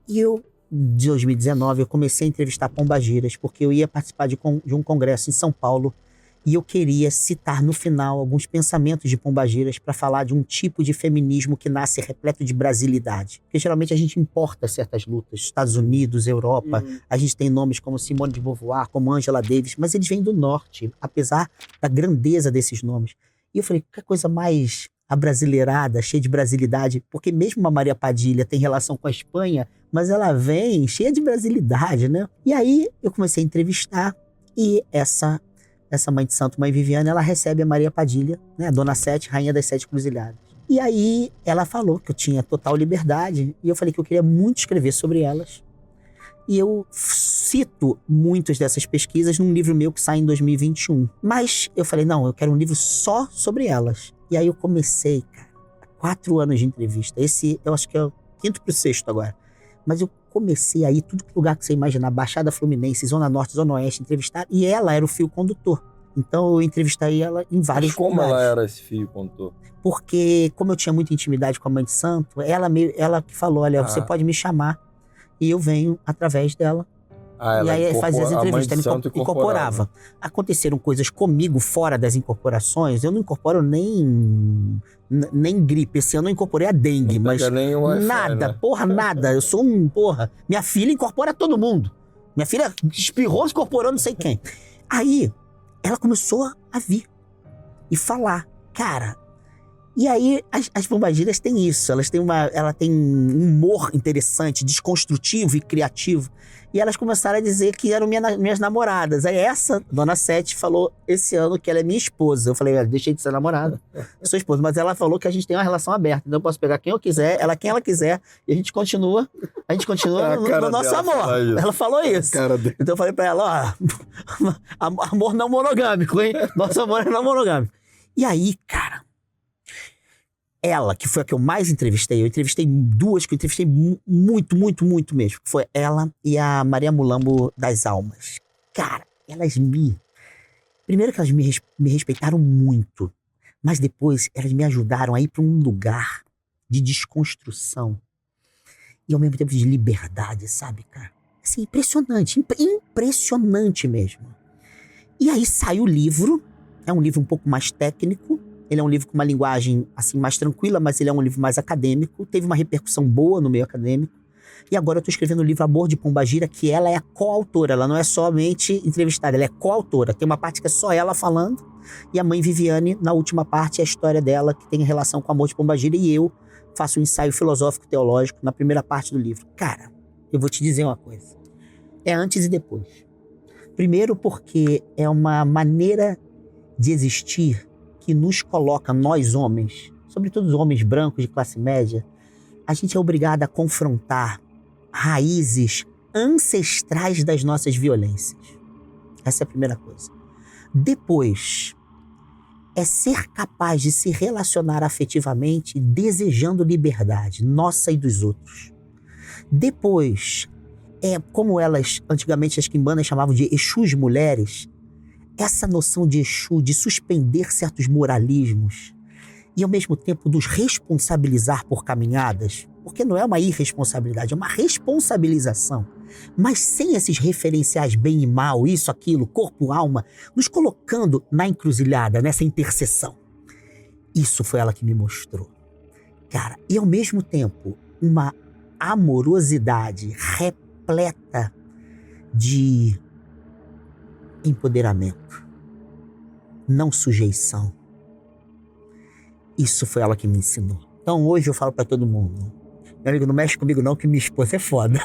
E eu, de 2019, eu comecei a entrevistar pombagiras, porque eu ia participar de um congresso em São Paulo e eu queria citar no final alguns pensamentos de pombagiras para falar de um tipo de feminismo que nasce repleto de brasilidade. Porque geralmente a gente importa certas lutas, Estados Unidos, Europa, a gente tem nomes como Simone de Beauvoir, como Angela Davis, mas eles vêm do norte, apesar da grandeza desses nomes. E eu falei, que coisa mais abrasileirada, cheia de brasilidade, porque mesmo a Maria Padilha tem relação com a Espanha, mas ela vem cheia de brasilidade, né? E aí eu comecei a entrevistar e essa mãe de santo, Mãe Viviane, ela recebe a Maria Padilha, né? A Dona Sete, Rainha das Sete Cruzilhadas. E aí ela falou que eu tinha total liberdade e eu falei que eu queria muito escrever sobre elas. E eu cito muitas dessas pesquisas num livro meu que sai em 2021. Mas eu falei, não, eu quero um livro só sobre elas. E aí eu comecei, cara, 4 anos de entrevista. Esse, eu acho que é o 5º pro 6º agora. Mas eu comecei a ir tudo que lugar que você imaginar, Baixada Fluminense, Zona Norte, Zona Oeste, entrevistar. E ela era o fio condutor. Então eu entrevistei ela em vários Mas como lugares. ela era esse fio condutor? Porque, como eu tinha muita intimidade com a Mãe de Santo, ela que falou, olha, você pode me chamar e eu venho através dela. E aí fazia as entrevistas, ela incorporava. Aconteceram coisas comigo fora das incorporações, eu não incorporo nem gripe, esse ano eu incorporei a dengue, mas nem o Wi-Fi, nada, né? nada, eu sou minha filha incorpora todo mundo, minha filha espirrou, incorporou não sei quem. Aí, ela começou a vir e falar, cara. E aí, as pombagiras têm isso, ela tem um humor interessante, desconstrutivo e criativo. E elas começaram a dizer que eram minhas namoradas. Aí essa, Dona Sete, falou esse ano que ela é minha esposa. Eu falei, deixei de ser namorada, eu sou esposa. Mas ela falou que a gente tem uma relação aberta. Então eu posso pegar quem eu quiser, quem ela quiser, e a gente continua no nosso amor. Ela falou isso. Então eu falei pra ela, amor não monogâmico, hein? Nosso amor é não monogâmico. E aí, cara, ela, que foi a que eu mais entrevistei, eu entrevistei duas que eu entrevistei muito, muito, muito mesmo. Foi ela e a Maria Mulambo das Almas. Cara, primeiro que elas me respeitaram muito, mas depois elas me ajudaram a ir para um lugar de desconstrução e ao mesmo tempo de liberdade, sabe, cara? Assim, impressionante, impressionante mesmo. E aí sai o livro, é um livro um pouco mais técnico, ele é um livro com uma linguagem assim, mais tranquila, mas ele é um livro mais acadêmico. Teve uma repercussão boa no meio acadêmico. E agora eu estou escrevendo o livro Amor de Pombagira, que ela é a coautora. Ela não é somente entrevistada, ela é coautora. Tem uma parte que é só ela falando. E a Mãe Viviane, na última parte, é a história dela, que tem relação com o Amor de Pombagira. E eu faço um ensaio filosófico-teológico na primeira parte do livro. Cara, eu vou te dizer uma coisa. É antes e depois. Primeiro porque é uma maneira de existir que nos coloca, nós homens, sobretudo os homens brancos de classe média, a gente é obrigado a confrontar raízes ancestrais das nossas violências. Essa é a primeira coisa. Depois, é ser capaz de se relacionar afetivamente desejando liberdade, nossa e dos outros. Depois, é como elas, antigamente as quimbandas chamavam de Exus mulheres, essa noção de Exu, de suspender certos moralismos e ao mesmo tempo nos responsabilizar por caminhadas, porque não é uma irresponsabilidade, é uma responsabilização, mas sem esses referenciais bem e mal, isso, aquilo, corpo, alma, nos colocando na encruzilhada, nessa interseção. Isso foi ela que me mostrou. Cara, e ao mesmo tempo, uma amorosidade repleta de empoderamento, não sujeição. Isso foi ela que me ensinou. Então hoje eu falo pra todo mundo, meu amigo, não mexe comigo não, que minha esposa é foda.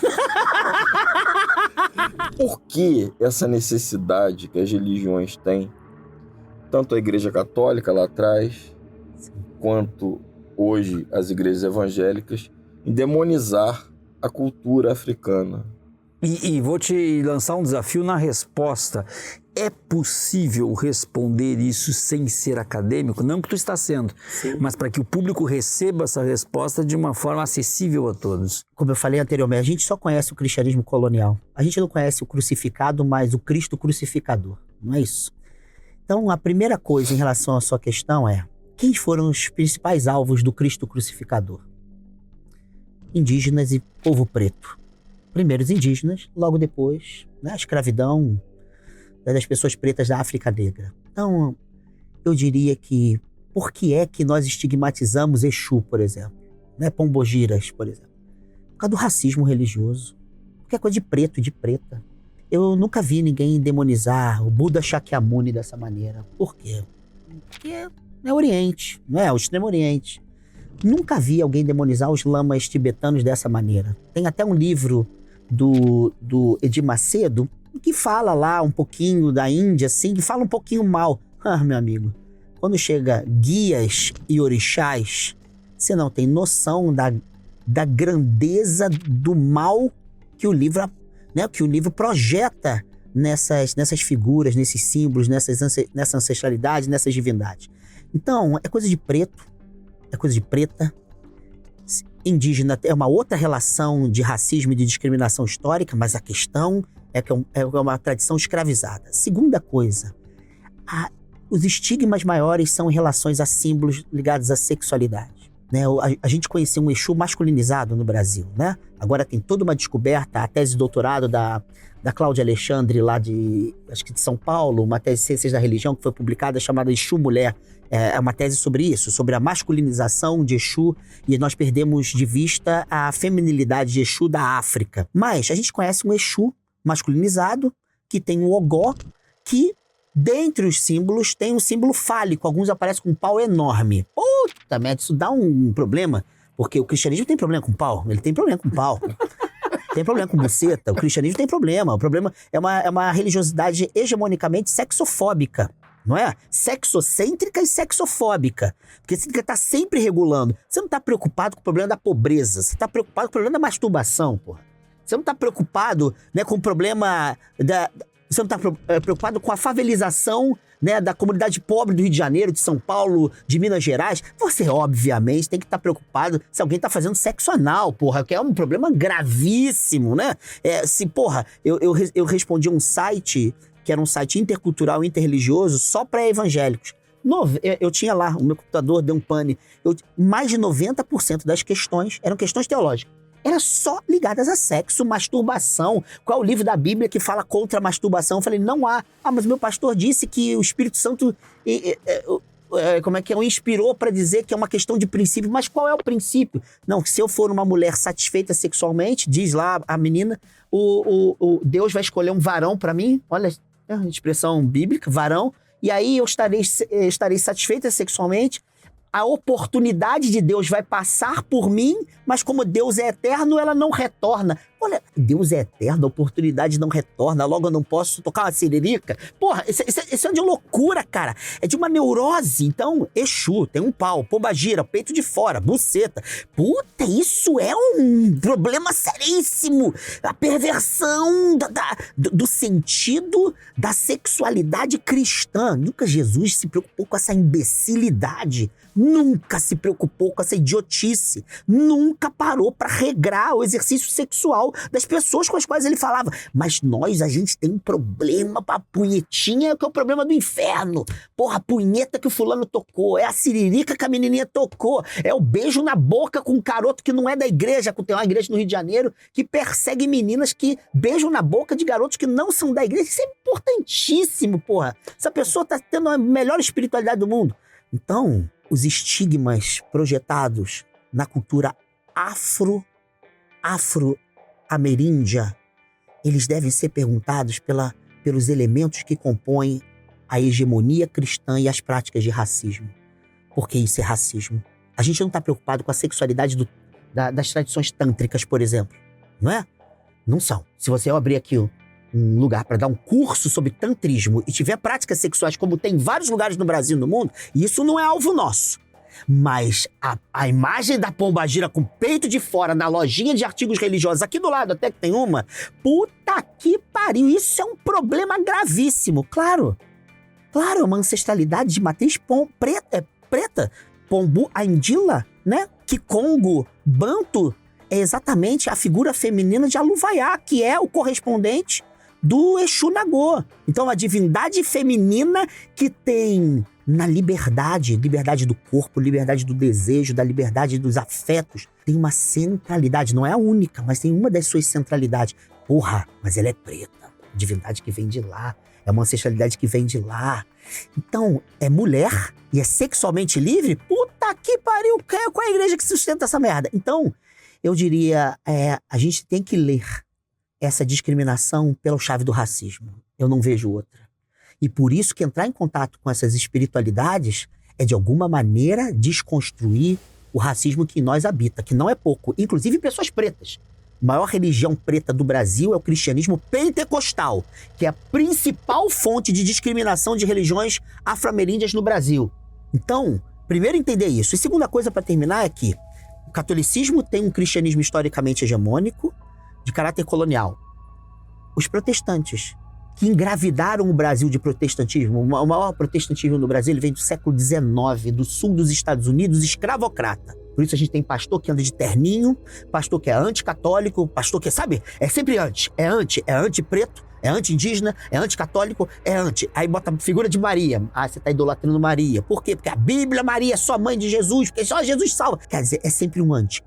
Por que essa necessidade que as religiões têm, tanto a Igreja Católica lá atrás, quanto hoje as igrejas evangélicas, em demonizar a cultura africana? E vou te lançar um desafio na resposta. É possível responder isso sem ser acadêmico? Não que tu está sendo, mas para que o público receba essa resposta de uma forma acessível a todos. Como eu falei anteriormente, a gente só conhece o cristianismo colonial. A gente não conhece o crucificado, mas o Cristo crucificador. Não é isso? Então, a primeira coisa em relação à sua questão é: quem foram os principais alvos do Cristo crucificador? Indígenas e povo preto. Primeiro os indígenas, logo depois, né, a escravidão das pessoas pretas da África Negra. Então, eu diria que por que é que nós estigmatizamos Exu, por exemplo, né, Pombogiras, por exemplo? Por causa do racismo religioso, porque é coisa de preto e de preta. Eu nunca vi ninguém demonizar o Buda Shakyamuni dessa maneira. Por quê? Porque é Oriente, não é? O Extremo Oriente. Nunca vi alguém demonizar os lamas tibetanos dessa maneira. Tem até um livro do Edir Macedo que fala lá um pouquinho da Índia, assim, que fala um pouquinho mal. Ah, meu amigo, quando chega guias e orixás, você não tem noção da grandeza do mal que o livro, né, que o livro projeta nessas figuras, nesses símbolos, nessa ancestralidade, nessas divindades. Então, é coisa de preto, é coisa de preta. Indígena é uma outra relação de racismo e de discriminação histórica, mas a questão é que é uma tradição escravizada. Segunda coisa, os estigmas maiores são em relações a símbolos ligados à sexualidade. Né? A gente conhecia um Exu masculinizado no Brasil, né? Agora tem toda uma descoberta, a tese de doutorado da Cláudia Alexandre, lá acho que de São Paulo, uma tese de ciências da religião que foi publicada chamada Exu Mulher. É uma tese sobre isso, sobre a masculinização de Exu, e nós perdemos de vista a feminilidade de Exu da África. Mas a gente conhece um Exu masculinizado, que tem um ogó, que dentre os símbolos tem um símbolo fálico, alguns aparecem com um pau enorme. Puta merda, isso dá um problema, porque o cristianismo tem problema com pau, ele tem problema com pau. Tem problema com buceta, o cristianismo tem problema. O problema é uma religiosidade hegemonicamente sexofóbica, não é? Sexocêntrica e sexofóbica. Porque você tem que estar sempre regulando. Você não está preocupado com o problema da pobreza, você está preocupado com o problema da masturbação, porra. Você não está preocupado, né, com o problema Você não está preocupado com a favelização, né, da comunidade pobre do Rio de Janeiro, de São Paulo, de Minas Gerais. Você, obviamente, tem que estar preocupado se alguém está fazendo sexo anal, porra, que é um problema gravíssimo, né? Eu respondi um site, que era um site intercultural, interreligioso, só para evangélicos. Eu tinha lá, o meu computador deu um pane. Mais de 90% das questões eram questões teológicas. Era só ligadas a sexo, masturbação. Qual é o livro da Bíblia que fala contra a masturbação? Eu falei, não há. Mas meu pastor disse que o Espírito Santo o inspirou para dizer que é uma questão de princípio. Mas qual é o princípio? Não, se eu for uma mulher satisfeita sexualmente, diz lá a menina, o Deus vai escolher um varão para mim. Olha a expressão bíblica, varão. E aí eu estarei satisfeita sexualmente. a oportunidade de Deus vai passar por mim, mas como Deus é eterno, ela não retorna. Olha, Deus é eterno, a oportunidade não retorna, logo eu não posso tocar uma siririca? Porra, isso é de loucura, cara. É de uma neurose. Então, Exu, tem um pau, pombagira, peito de fora, buceta. Puta, isso é um problema seríssimo. A perversão do sentido da sexualidade cristã. Nunca Jesus se preocupou com essa imbecilidade. Nunca se preocupou com essa idiotice. Nunca parou para regrar o exercício sexual das pessoas com as quais ele falava. Mas a gente tem um problema pra punhetinha, que é o problema do inferno. Porra, a punheta que o fulano tocou, é a siririca que a menininha tocou, é o beijo na boca com um garoto que não é da igreja, tem uma igreja no Rio de Janeiro que persegue meninas que beijam na boca de garotos que não são da igreja. Isso é importantíssimo, porra. Essa pessoa tá tendo a melhor espiritualidade do mundo. Então, os estigmas projetados na cultura afro-ameríndia, eles devem ser perguntados pelos elementos que compõem a hegemonia cristã e as práticas de racismo. Por que isso é racismo? A gente não está preocupado com a sexualidade das tradições tântricas, por exemplo. Não é? Não são. Se você abrir aqui um lugar para dar um curso sobre tantrismo e tiver práticas sexuais como tem em vários lugares no Brasil e no mundo, isso não é alvo nosso. Mas a imagem da pombagira com peito de fora na lojinha de artigos religiosos, aqui do lado até que tem uma, puta que pariu, isso é um problema gravíssimo. Claro, é uma ancestralidade de matriz preta, Pombu Aindila, né? Kikongo, Banto, é exatamente a figura feminina de Aluvaiá, que é o correspondente do Exu Nagô. Então, a divindade feminina que tem na liberdade do corpo, liberdade do desejo, da liberdade dos afetos, tem uma centralidade, não é a única, mas tem uma das suas centralidades. Porra, mas ela é preta, divindade que vem de lá, é uma ancestralidade que vem de lá. Então, é mulher e é sexualmente livre? Puta que pariu, qual é a igreja que sustenta essa merda? Então, eu diria, a gente tem que ler essa discriminação pela chave do racismo. Eu não vejo outra. E por isso que entrar em contato com essas espiritualidades é, de alguma maneira, desconstruir o racismo que em nós habita, que não é pouco, inclusive pessoas pretas. A maior religião preta do Brasil é o cristianismo pentecostal, que é a principal fonte de discriminação de religiões afro-ameríndias no Brasil. Então, primeiro entender isso. E segunda coisa para terminar é que o catolicismo tem um cristianismo historicamente hegemônico, de caráter colonial. Os protestantes, que engravidaram o Brasil de protestantismo, o maior protestantismo no Brasil, ele vem do século XIX, do sul dos Estados Unidos, escravocrata. Por isso a gente tem pastor que anda de terninho, pastor que é anticatólico, pastor que, sabe, é sempre anti. É anti-preto, é anti-indígena, é anticatólico, é anti. Aí bota a figura de Maria. Ah, você tá idolatrando Maria. Por quê? Porque a Bíblia, Maria é só mãe de Jesus, porque só Jesus salva. Quer dizer, é sempre um anti.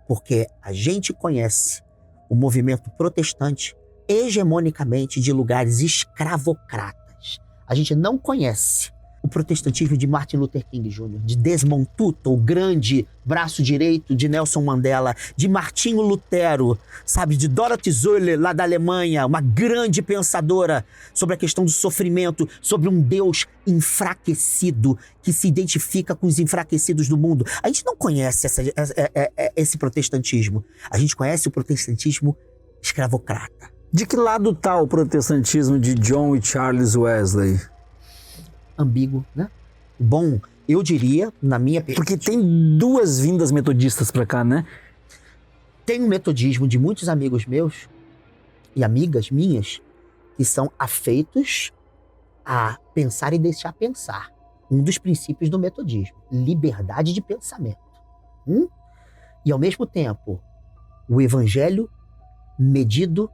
Porque a gente conhece o movimento protestante hegemonicamente de lugares escravocratas. A gente não conhece o protestantismo de Martin Luther King Jr., de Desmond Tutu, o grande braço direito de Nelson Mandela, de Martinho Lutero, sabe, de Dorothy Sölle, lá da Alemanha, uma grande pensadora sobre a questão do sofrimento, sobre um Deus enfraquecido que se identifica com os enfraquecidos do mundo. A gente não conhece esse protestantismo. A gente conhece o protestantismo escravocrata. De que lado está o protestantismo de John e Charles Wesley? Ambíguo, né? Bom, eu diria, na minha... Porque tem duas vindas metodistas pra cá, né? Tem um metodismo de muitos amigos meus e amigas minhas que são afeitos a pensar e deixar pensar. Um dos princípios do metodismo, liberdade de pensamento. E ao mesmo tempo, o evangelho medido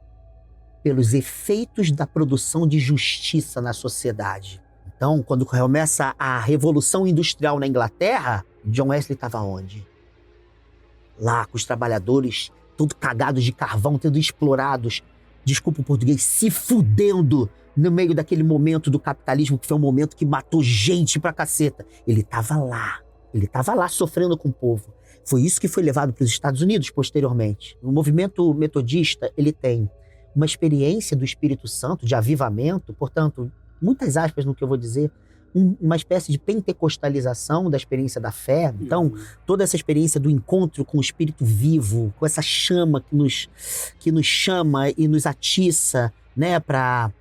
pelos efeitos da produção de justiça na sociedade. Então, quando começa a Revolução Industrial na Inglaterra, John Wesley estava onde? Lá, com os trabalhadores, todos cagados de carvão, tendo explorados, desculpa o português, se fudendo no meio daquele momento do capitalismo, que foi um momento que matou gente pra caceta. Ele estava lá sofrendo com o povo. Foi isso que foi levado para os Estados Unidos posteriormente. O movimento metodista, ele tem uma experiência do Espírito Santo, de avivamento, portanto, muitas aspas no que eu vou dizer, uma espécie de pentecostalização da experiência da fé. Então, toda essa experiência do encontro com o Espírito vivo, com essa chama que nos chama e nos atiça, né, para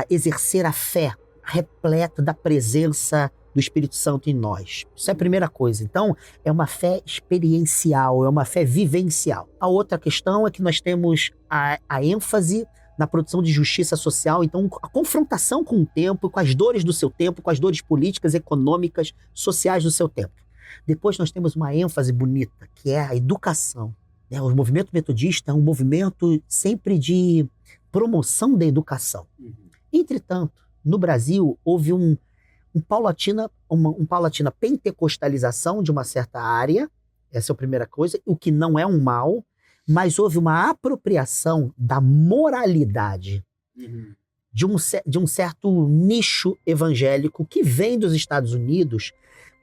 exercer a fé repleta da presença do Espírito Santo em nós. Isso é a primeira coisa. Então, é uma fé experiencial, é uma fé vivencial. A outra questão é que nós temos a ênfase na produção de justiça social, então a confrontação com o tempo, com as dores do seu tempo, com as dores políticas, econômicas, sociais do seu tempo. Depois nós temos uma ênfase bonita, que é a educação. O movimento metodista é um movimento sempre de promoção da educação. Entretanto, no Brasil, houve uma paulatina pentecostalização de uma certa área, essa é a primeira coisa, o que não é um mal, mas houve uma apropriação da moralidade de um certo nicho evangélico que vem dos Estados Unidos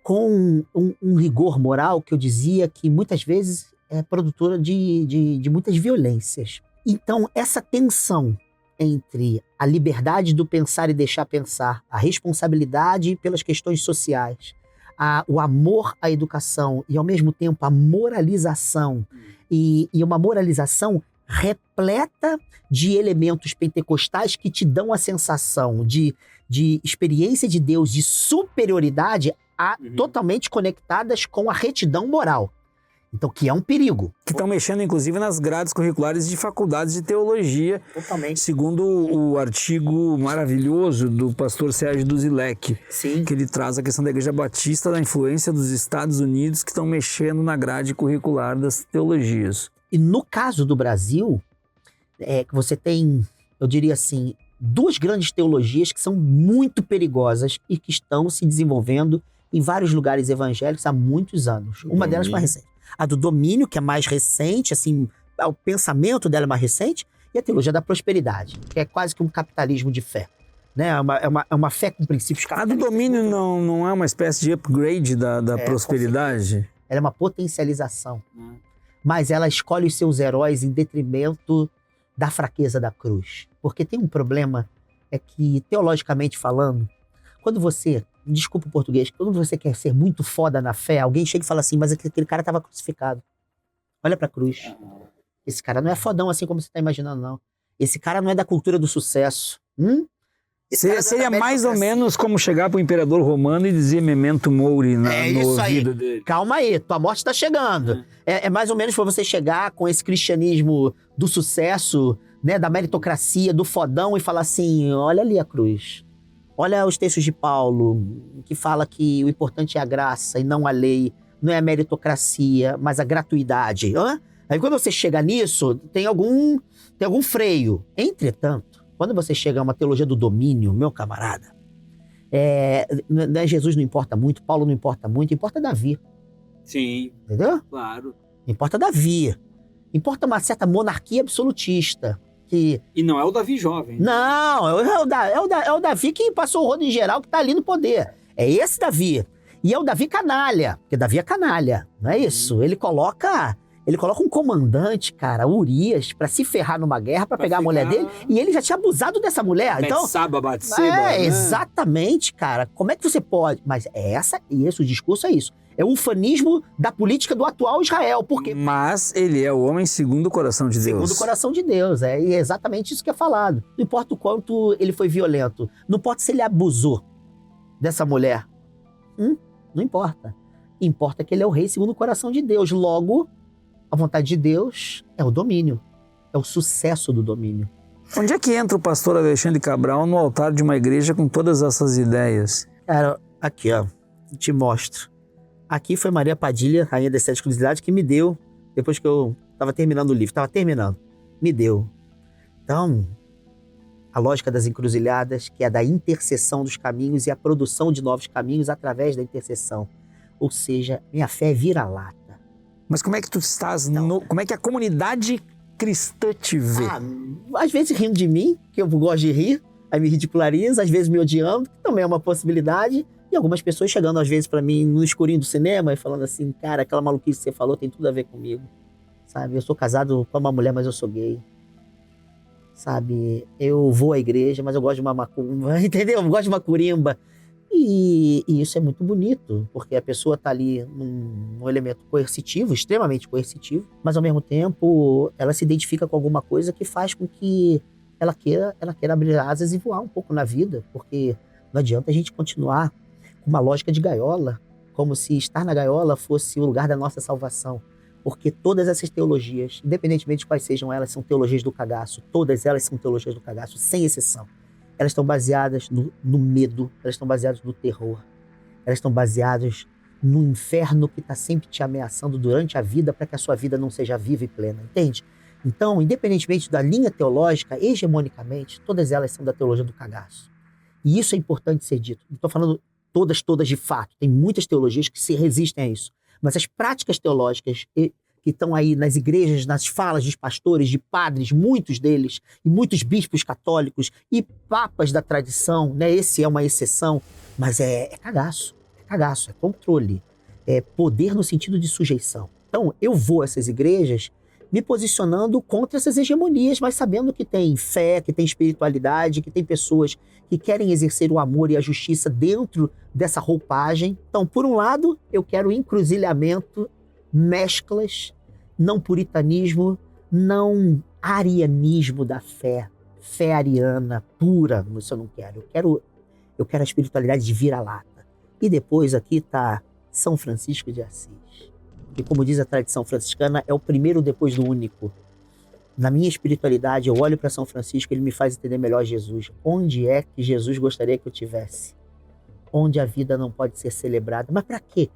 com um rigor moral que eu dizia que muitas vezes é produtora de muitas violências. Então, essa tensão entre a liberdade do pensar e deixar pensar, a responsabilidade pelas questões sociais, o amor à educação e, ao mesmo tempo, a moralização, e uma moralização repleta de elementos pentecostais que te dão a sensação de experiência de Deus, de superioridade, totalmente conectadas com a retidão moral. Então, que é um perigo. Que estão mexendo, inclusive, nas grades curriculares de faculdades de teologia. Totalmente. Segundo o artigo maravilhoso do pastor Sérgio Duzilek, Sim. que ele traz a questão da Igreja Batista, da influência dos Estados Unidos, que estão mexendo na grade curricular das teologias. E no caso do Brasil, você tem, eu diria assim, duas grandes teologias que são muito perigosas e que estão se desenvolvendo em vários lugares evangélicos há muitos anos. Uma delas mais recente. A do domínio, que é mais recente, assim, o pensamento dela é mais recente, e a teologia da prosperidade, que é quase que um capitalismo de fé. Né? É uma fé com princípios capitalistas. A do domínio não é uma espécie de upgrade da prosperidade? Ela é uma potencialização. Mas ela escolhe os seus heróis em detrimento da fraqueza da cruz. Porque tem um problema, é que, teologicamente falando, quando você... Desculpa o português. Quando você quer ser muito foda na fé, alguém chega e fala assim, mas aquele cara estava crucificado. Olha pra cruz. Esse cara não é fodão assim como você tá imaginando, não. Esse cara não é da cultura do sucesso. Seria mais ou menos como chegar pro imperador romano e dizer memento mori no ouvido dele. Calma aí, tua morte tá chegando. É mais ou menos pra você chegar com esse cristianismo do sucesso, né, da meritocracia, do fodão e falar assim, olha ali a cruz. Olha os textos de Paulo, que fala que o importante é a graça e não a lei, não é a meritocracia, mas a gratuidade. Aí quando você chega nisso, tem algum freio. Entretanto, quando você chega a uma teologia do domínio, meu camarada, Jesus não importa muito, Paulo não importa muito, importa Davi. Sim. Entendeu? Claro. Importa Davi. Importa uma certa monarquia absolutista. E não é o Davi jovem. Não, é o Davi que passou o rodo em geral, que tá ali no poder. É esse Davi. E é o Davi canalha, porque Davi é canalha, não é isso? Ele coloca um comandante, cara, Urias, pra se ferrar numa guerra, pra pegar a mulher dele, e ele já tinha abusado dessa mulher. Então, Batseba, exatamente, cara. Como é que você pode? Mas o discurso é isso. É o ufanismo da política do atual Israel. Por quê? Mas ele é o homem segundo o coração de Deus. Segundo o coração de Deus, e é exatamente isso que é falado. Não importa o quanto ele foi violento, não importa se ele abusou dessa mulher. Não importa. Importa que ele é o rei segundo o coração de Deus. Logo, a vontade de Deus é o domínio. É o sucesso do domínio. Onde é que entra o pastor Alexandre Cabral no altar de uma igreja com todas essas ideias? Cara, aqui, ó. Te mostro. Aqui foi Maria Padilha, rainha das sete cruzilhadas, que me deu, depois que eu estava terminando o livro, me deu. Então, a lógica das encruzilhadas, que é da interseção dos caminhos e a produção de novos caminhos através da interseção. Ou seja, minha fé é vira-lata. Mas como é que tu estás, como é que a comunidade cristã te vê? Às vezes rindo de mim, que eu gosto de rir, aí me ridiculariza, às vezes me odiando, que também é uma possibilidade. E algumas pessoas chegando às vezes pra mim no escurinho do cinema e falando assim, cara, aquela maluquice que você falou tem tudo a ver comigo, sabe? Eu sou casado com uma mulher, mas eu sou gay, sabe? Eu vou à igreja, mas eu gosto de uma macumba, entendeu? Eu gosto de uma curimba. E isso é muito bonito, porque a pessoa está ali num elemento coercitivo, extremamente coercitivo, mas ao mesmo tempo ela se identifica com alguma coisa que faz com que ela queira abrir asas e voar um pouco na vida, porque não adianta a gente continuar com uma lógica de gaiola, como se estar na gaiola fosse o lugar da nossa salvação. Porque todas essas teologias, independentemente de quais sejam elas, são teologias do cagaço. Todas elas são teologias do cagaço, sem exceção. Elas estão baseadas no medo, elas estão baseadas no terror, elas estão baseadas no inferno que está sempre te ameaçando durante a vida para que a sua vida não seja viva e plena, entende? Então, independentemente da linha teológica, hegemonicamente, todas elas são da teologia do cagaço. E isso é importante ser dito. Não estou falando todas de fato, tem muitas teologias que se resistem a isso. Mas as práticas teológicas que estão aí nas igrejas, nas falas dos pastores, de padres, muitos deles, e muitos bispos católicos e papas da tradição, né? Esse é uma exceção, mas é cagaço, é controle, é poder no sentido de sujeição. Então, eu vou a essas igrejas me posicionando contra essas hegemonias, mas sabendo que tem fé, que tem espiritualidade, que tem pessoas que querem exercer o amor e a justiça dentro dessa roupagem. Então, por um lado, eu quero encruzilhamento, mesclas, não puritanismo, não arianismo da fé, fé ariana pura, isso eu não quero. Eu quero a espiritualidade de vira-lata. E depois aqui está São Francisco de Assis. E como diz a tradição franciscana, é o primeiro depois do único. Na minha espiritualidade, eu olho para São Francisco, ele me faz entender melhor Jesus. Onde é que Jesus gostaria que eu tivesse? Onde a vida não pode ser celebrada. Mas para que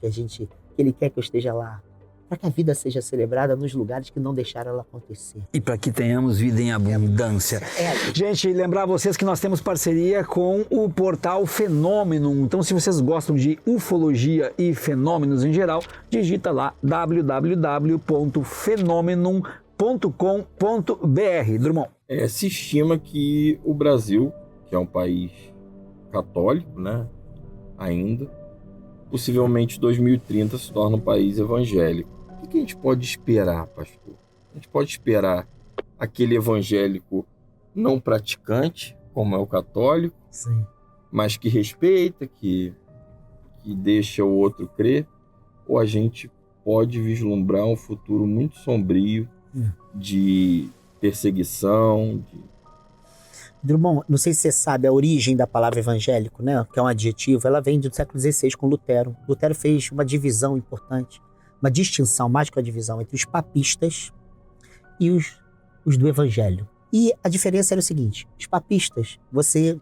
ele quer que eu esteja lá? Para que a vida seja celebrada nos lugares que não deixaram ela acontecer. E para que tenhamos vida em abundância. Gente, lembrar vocês que nós temos parceria com o portal Fenômeno. Então, se vocês gostam de ufologia e fenômenos em geral, digita lá www.fenomenum.com.br. Drummond. Se estima que o Brasil, que é um país católico, né, ainda, possivelmente 2030 se torna um país evangélico. O que a gente pode esperar, pastor? A gente pode esperar aquele evangélico não praticante, como é o católico, Sim. mas que respeita, que deixa o outro crer, ou a gente pode vislumbrar um futuro muito sombrio de perseguição, Drummond, não sei se você sabe a origem da palavra evangélico, né? Que é um adjetivo, ela vem do século XVI com Lutero. Lutero fez uma divisão importante, uma distinção, mais que uma divisão, entre os papistas e os do evangelho. E a diferença era o seguinte, os papistas, você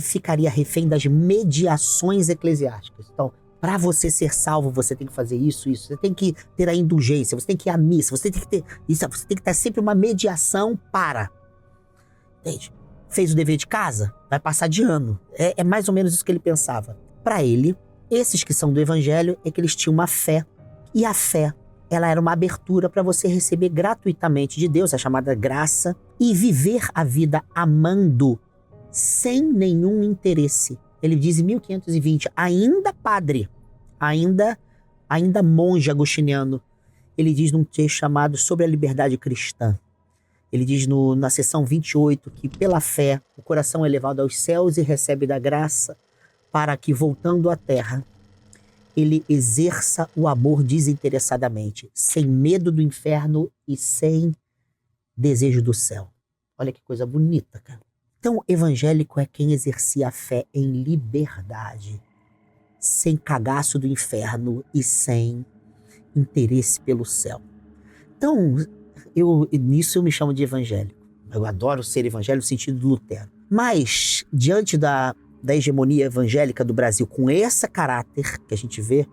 ficaria refém das mediações eclesiásticas. Então, para você ser salvo, você tem que fazer isso, você tem que ter a indulgência, você tem que ir à missa, você tem que ter isso, você tem que ter sempre uma mediação para... Entende? Fez o dever de casa, vai passar de ano. É mais ou menos isso que ele pensava. Para ele, esses que são do evangelho é que eles tinham uma fé. E a fé, ela era uma abertura para você receber gratuitamente de Deus, a chamada graça, e viver a vida amando, sem nenhum interesse. Ele diz em 1520, ainda padre, ainda monge agostiniano, ele diz num texto chamado Sobre a Liberdade Cristã. Ele diz na seção 28 que pela fé o coração é levado aos céus e recebe da graça para que, voltando à terra, ele exerça o amor desinteressadamente, sem medo do inferno e sem desejo do céu. Olha que coisa bonita, cara. Então, evangélico é quem exercia a fé em liberdade, sem cagaço do inferno e sem interesse pelo céu. Então, nisso eu me chamo de evangélico. Eu adoro ser evangélico no sentido do Lutero. Mas, diante da hegemonia evangélica do Brasil, com esse caráter que a gente vê,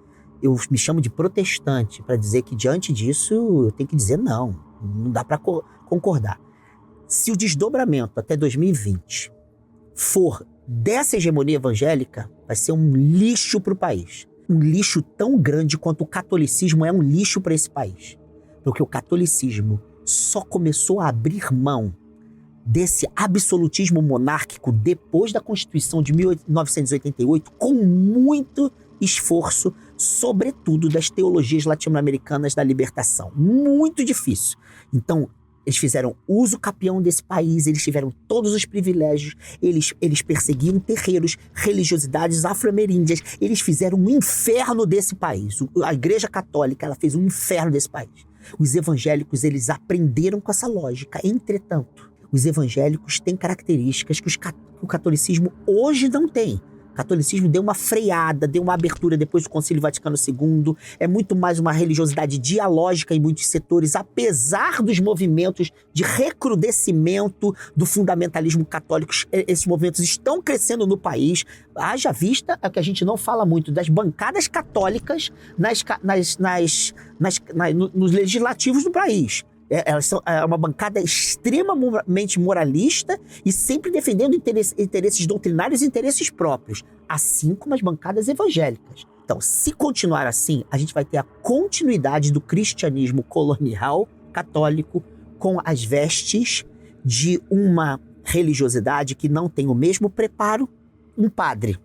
eu me chamo de protestante, para dizer que diante disso eu tenho que dizer não dá para concordar. Se o desdobramento até 2020 for dessa hegemonia evangélica, vai ser um lixo para o país. Um lixo tão grande quanto o catolicismo é um lixo para esse país. Porque o catolicismo só começou a abrir mão desse absolutismo monárquico depois da Constituição de 1988, com muito esforço, sobretudo das teologias latino-americanas da libertação. Muito difícil. Então, Eles fizeram uso capião desse país, eles tiveram todos os privilégios, eles perseguiam terreiros, religiosidades afro-ameríndias, eles fizeram um inferno desse país. A Igreja Católica, ela fez um inferno desse país. Os evangélicos, eles aprenderam com essa lógica. Entretanto, os evangélicos têm características que o catolicismo hoje não tem. O catolicismo deu uma freada, deu uma abertura depois do Concílio Vaticano II. É muito mais uma religiosidade dialógica em muitos setores, apesar dos movimentos de recrudescimento do fundamentalismo católico. Esses movimentos estão crescendo no país. Haja vista, é que a gente não fala muito, das bancadas católicas nos legislativos do país. É uma bancada extremamente moralista e sempre defendendo interesses doutrinários e interesses próprios, assim como as bancadas evangélicas. Então, se continuar assim, a gente vai ter a continuidade do cristianismo colonial católico com as vestes de uma religiosidade que não tem o mesmo preparo. Um padre,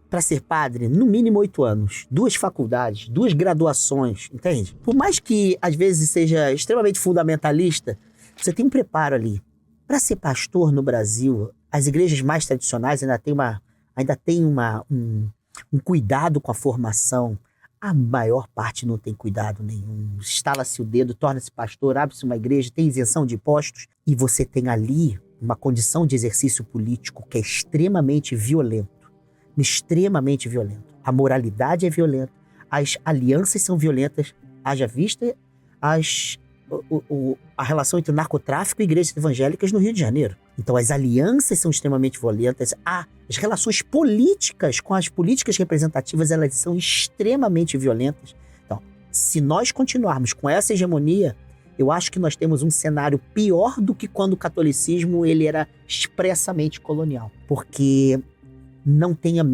para ser padre, no mínimo 8 anos, 2 faculdades, 2 graduações, entende? Por mais que às vezes seja extremamente fundamentalista, você tem um preparo ali. Para ser pastor no Brasil, as igrejas mais tradicionais ainda tem um cuidado com a formação. A maior parte não tem cuidado nenhum. Estala-se o dedo, torna-se pastor, abre-se uma igreja, tem isenção de impostos e você tem ali uma condição de exercício político que é extremamente violento. Extremamente violento. A moralidade é violenta, as alianças são violentas, haja vista a relação entre narcotráfico e igrejas evangélicas no Rio de Janeiro. Então as alianças são extremamente violentas, as relações políticas com as políticas representativas, elas são extremamente violentas. Então, se nós continuarmos com essa hegemonia, eu acho que nós temos um cenário pior do que quando o catolicismo ele era expressamente colonial, porque não tem a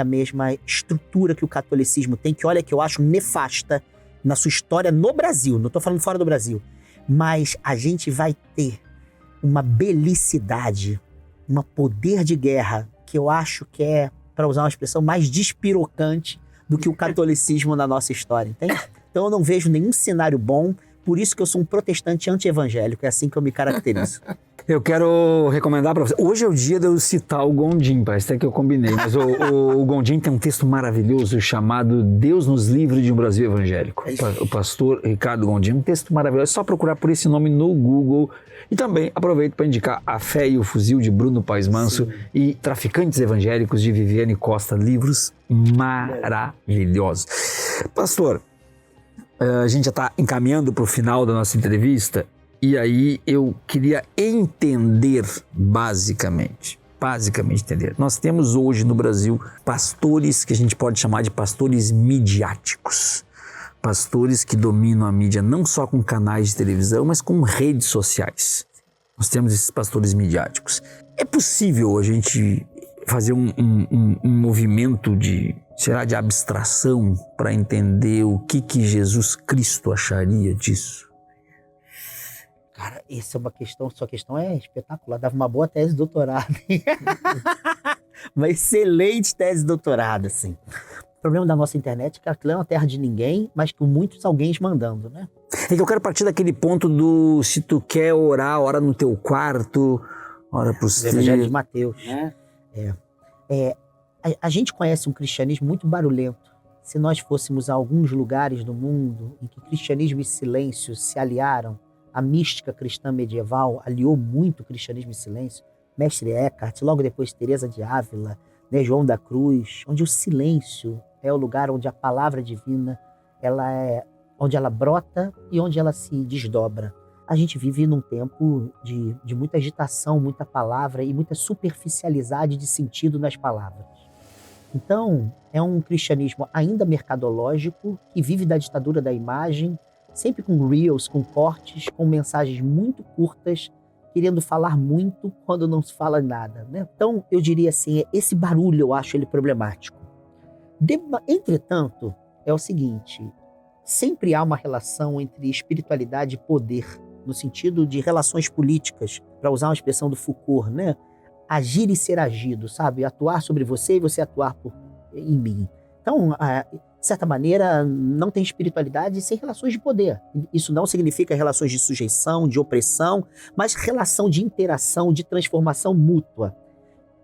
mesma estrutura que o catolicismo tem, que olha que eu acho nefasta na sua história no Brasil, não estou falando fora do Brasil, mas a gente vai ter uma belicidade, um poder de guerra que eu acho que é, para usar uma expressão, mais despirocante do que o catolicismo na nossa história, entende? Então eu não vejo nenhum cenário bom, por isso que eu sou um protestante anti-evangélico, é assim que eu me caracterizo. Eu quero recomendar para você. Hoje é o dia de eu citar o Gondim, parece até que eu combinei, mas o Gondim tem um texto maravilhoso chamado Deus nos livre de um Brasil evangélico. O pastor Ricardo Gondim, um texto maravilhoso, é só procurar por esse nome no Google. E também aproveito para indicar A Fé e o Fuzil, de Bruno Paes Manso, e Traficantes Evangélicos, de Viviane Costa, livros maravilhosos. Pastor, a gente já está encaminhando para o final da nossa entrevista. E aí eu queria entender, basicamente entender. Nós temos hoje no Brasil pastores que a gente pode chamar de pastores midiáticos. Pastores que dominam a mídia não só com canais de televisão, mas com redes sociais. Nós temos esses pastores midiáticos. É possível a gente fazer um movimento de abstração para entender o que Jesus Cristo acharia disso? Cara, essa é uma questão, sua questão é espetacular, dava uma boa tese de doutorado. Uma excelente tese de doutorado, assim. O problema da nossa internet é que ela é uma terra de ninguém, mas com muitos alguém mandando, né? É que eu quero partir daquele ponto do se tu quer orar, ora no teu quarto, ora pros teus. Evangelho de Mateus. A gente conhece um cristianismo muito barulhento. Se nós fôssemos a alguns lugares do mundo em que cristianismo e silêncio se aliaram, a mística cristã medieval aliou muito o cristianismo e silêncio, Mestre Eckhart, logo depois Teresa de Ávila, né, João da Cruz, onde o silêncio é o lugar onde a palavra divina onde ela brota e onde ela se desdobra. A gente vive num tempo de muita agitação, muita palavra e muita superficialidade de sentido nas palavras. Então, é um cristianismo ainda mercadológico que vive da ditadura da imagem, sempre com reels, com cortes, com mensagens muito curtas, querendo falar muito quando não se fala nada, né? Então, eu diria assim, esse barulho eu acho ele problemático. Entretanto, é o seguinte, sempre há uma relação entre espiritualidade e poder, no sentido de relações políticas, para usar uma expressão do Foucault, né? Agir e ser agido, sabe? Atuar sobre você e você atuar em mim. Então, de certa maneira, não tem espiritualidade sem relações de poder. Isso não significa relações de sujeição, de opressão, mas relação de interação, de transformação mútua.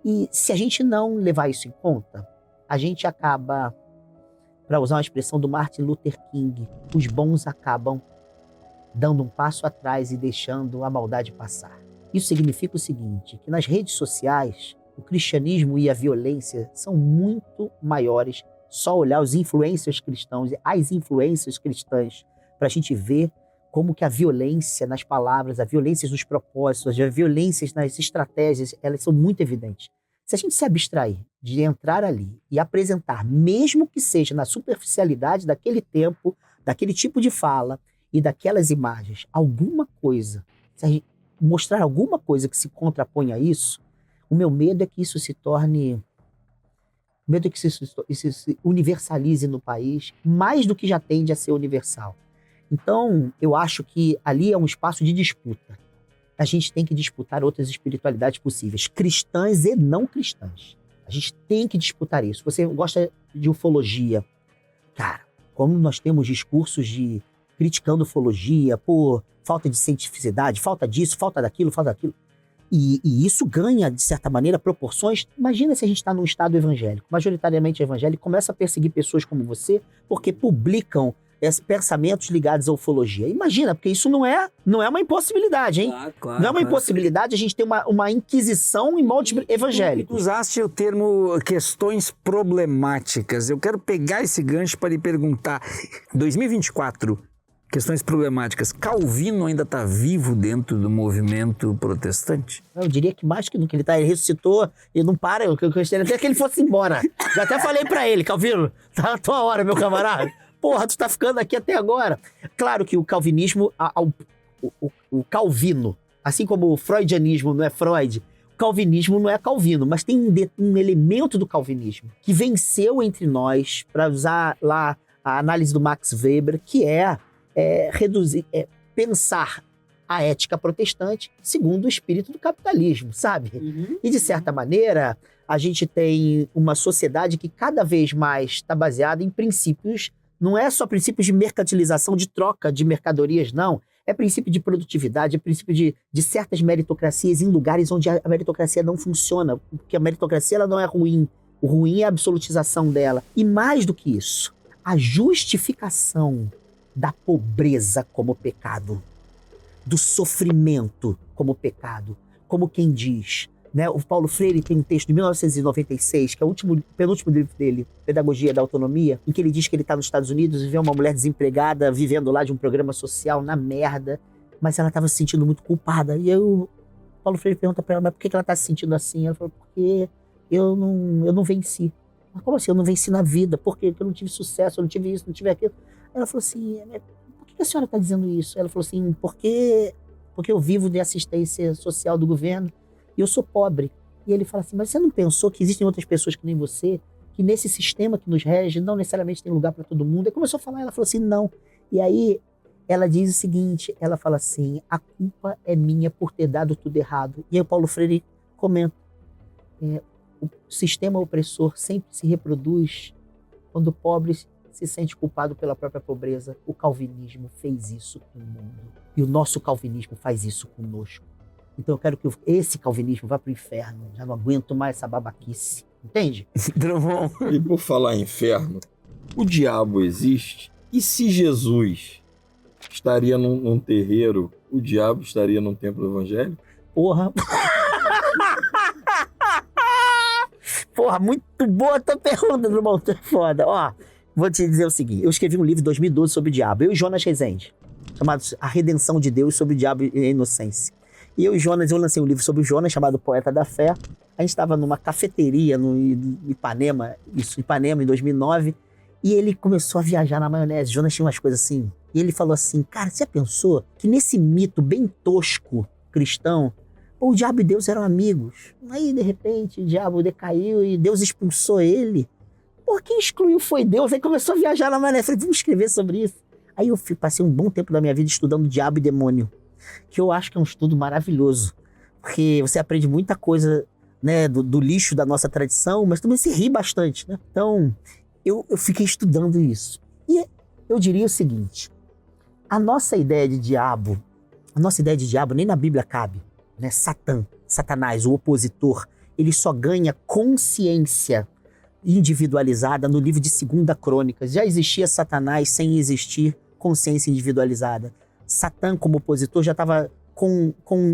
E se a gente não levar isso em conta, a gente acaba, para usar uma expressão do Martin Luther King, os bons acabam dando um passo atrás e deixando a maldade passar. Isso significa o seguinte, que nas redes sociais, o cristianismo e a violência são muito maiores. Só olhar os influencers cristãos, as influências cristãs, para a gente ver como que a violência nas palavras, a violência nos propósitos, as violências nas estratégias, elas são muito evidentes. Se a gente se abstrair de entrar ali e apresentar, mesmo que seja na superficialidade daquele tempo, daquele tipo de fala e daquelas imagens, alguma coisa, se a gente mostrar alguma coisa que se contrapõe a isso, o meu medo é que isso se torne... O medo é que isso se universalize no país, mais do que já tende a ser universal. Então, eu acho que ali é um espaço de disputa. A gente tem que disputar outras espiritualidades possíveis, cristãs e não cristãs. A gente tem que disputar isso. Você gosta de ufologia? Cara, como nós temos discursos de criticando ufologia por falta de cientificidade, falta disso, falta daquilo, falta daquilo. E isso ganha, de certa maneira, proporções. Imagina se a gente está num estado evangélico, majoritariamente evangélico, começa a perseguir pessoas como você porque publicam pensamentos ligados à ufologia. Imagina, porque isso não é uma impossibilidade, hein? Claro, não é uma impossibilidade a gente ter uma inquisição em moldes evangélicos. Tu usaste o termo questões problemáticas. Eu quero pegar esse gancho para lhe perguntar. 2024, questões problemáticas. Calvino ainda está vivo dentro do movimento protestante? Eu diria que mais que nunca. Ele ressuscitou e não para. Eu gostaria até que ele fosse embora. Já até falei para ele, Calvino, tá a tua hora, meu camarada. Porra, tu tá ficando aqui até agora. Claro que o calvinismo, o calvino, assim como o freudianismo não é Freud, o calvinismo não é Calvino, mas tem um elemento do calvinismo que venceu entre nós, para usar lá a análise do Max Weber, que pensar a ética protestante segundo o espírito do capitalismo, sabe? Uhum. E, de certa maneira, a gente tem uma sociedade que cada vez mais está baseada em princípios. Não é só princípios de mercantilização, de troca de mercadorias, não. É princípio de produtividade, é princípio de certas meritocracias em lugares onde a meritocracia não funciona. Porque a meritocracia ela não é ruim. O ruim é a absolutização dela. E mais do que isso, a justificação da pobreza como pecado, do sofrimento como pecado. Como quem diz... Né? O Paulo Freire tem um texto de 1996, que é o penúltimo livro dele, Pedagogia da Autonomia, em que ele diz que ele está nos Estados Unidos e vê uma mulher desempregada vivendo lá de um programa social na merda, mas ela estava se sentindo muito culpada. E aí o Paulo Freire pergunta para ela, mas por que ela está se sentindo assim? Ela falou, porque eu não venci. Mas como assim? Eu não venci na vida? Por quê? Porque eu não tive sucesso, eu não tive isso, não tive aquilo. Ela falou assim, por que a senhora está dizendo isso? Ela falou assim, porque eu vivo de assistência social do governo e eu sou pobre. E ele fala assim, mas você não pensou que existem outras pessoas que nem você, que nesse sistema que nos rege não necessariamente tem lugar para todo mundo? Aí começou a falar, ela falou assim, não. E aí ela diz o seguinte, ela fala assim, a culpa é minha por ter dado tudo errado. E aí o Paulo Freire comenta, o sistema opressor sempre se reproduz quando o pobre se sente culpado pela própria pobreza. O calvinismo fez isso com o mundo. E o nosso calvinismo faz isso conosco. Então eu quero que esse calvinismo vá para o inferno. Já não aguento mais essa babaquice. Entende? Drummond. E por falar em inferno, o diabo existe? E se Jesus estaria num terreiro, o diabo estaria num templo evangélico? Porra. Porra, muito boa a tua pergunta, Drummond. Foda. Ó, vou te dizer o seguinte. Eu escrevi um livro em 2012 sobre o diabo. Eu e Jonas Rezende. Chamado A Redenção de Deus sobre o Diabo e a Inocência. E eu lancei um livro sobre o Jonas, chamado Poeta da Fé. A gente estava numa cafeteria no Ipanema, em 2009, e ele começou a viajar na maionese. Jonas tinha umas coisas assim. E ele falou assim, cara, você já pensou que nesse mito bem tosco cristão, o diabo e Deus eram amigos? Aí, de repente, o diabo decaiu e Deus expulsou ele. Por quem excluiu foi Deus? Aí começou a viajar na maionese. Falei, vamos escrever sobre isso. Aí eu passei um bom tempo da minha vida estudando diabo e demônio, que eu acho que é um estudo maravilhoso, porque você aprende muita coisa, né, do lixo da nossa tradição, mas também se ri bastante, né? Então, eu fiquei estudando isso. E eu diria o seguinte, a nossa ideia de diabo nem na Bíblia cabe, né? Satanás, o opositor, ele só ganha consciência individualizada no livro de 2 Crônicas. Já existia Satanás sem existir consciência individualizada. Satã, como opositor, já estava com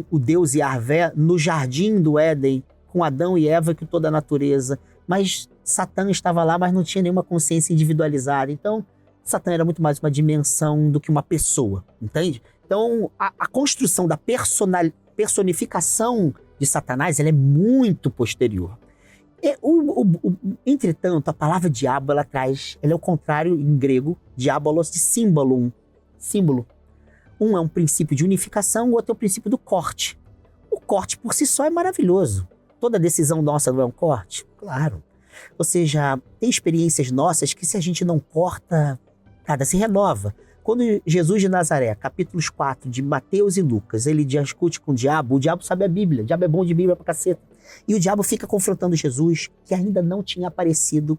o Deus Yahvé no jardim do Éden, com Adão e Eva, que toda a natureza. Mas Satã estava lá, mas não tinha nenhuma consciência individualizada. Então, Satã era muito mais uma dimensão do que uma pessoa, entende? Então, a construção da personificação de Satanás, ela é muito posterior. Entretanto, a palavra diabo, ela é o contrário em grego, diabolos, de símbolo. Um é um princípio de unificação, o outro é o princípio do corte. O corte por si só é maravilhoso. Toda decisão nossa não é um corte? Claro. Ou seja, tem experiências nossas que se a gente não corta, nada se renova. Quando Jesus de Nazaré, capítulos 4 de Mateus e Lucas, ele discute com o diabo sabe a Bíblia, o diabo é bom de Bíblia pra caceta. E o diabo fica confrontando Jesus, que ainda não tinha aparecido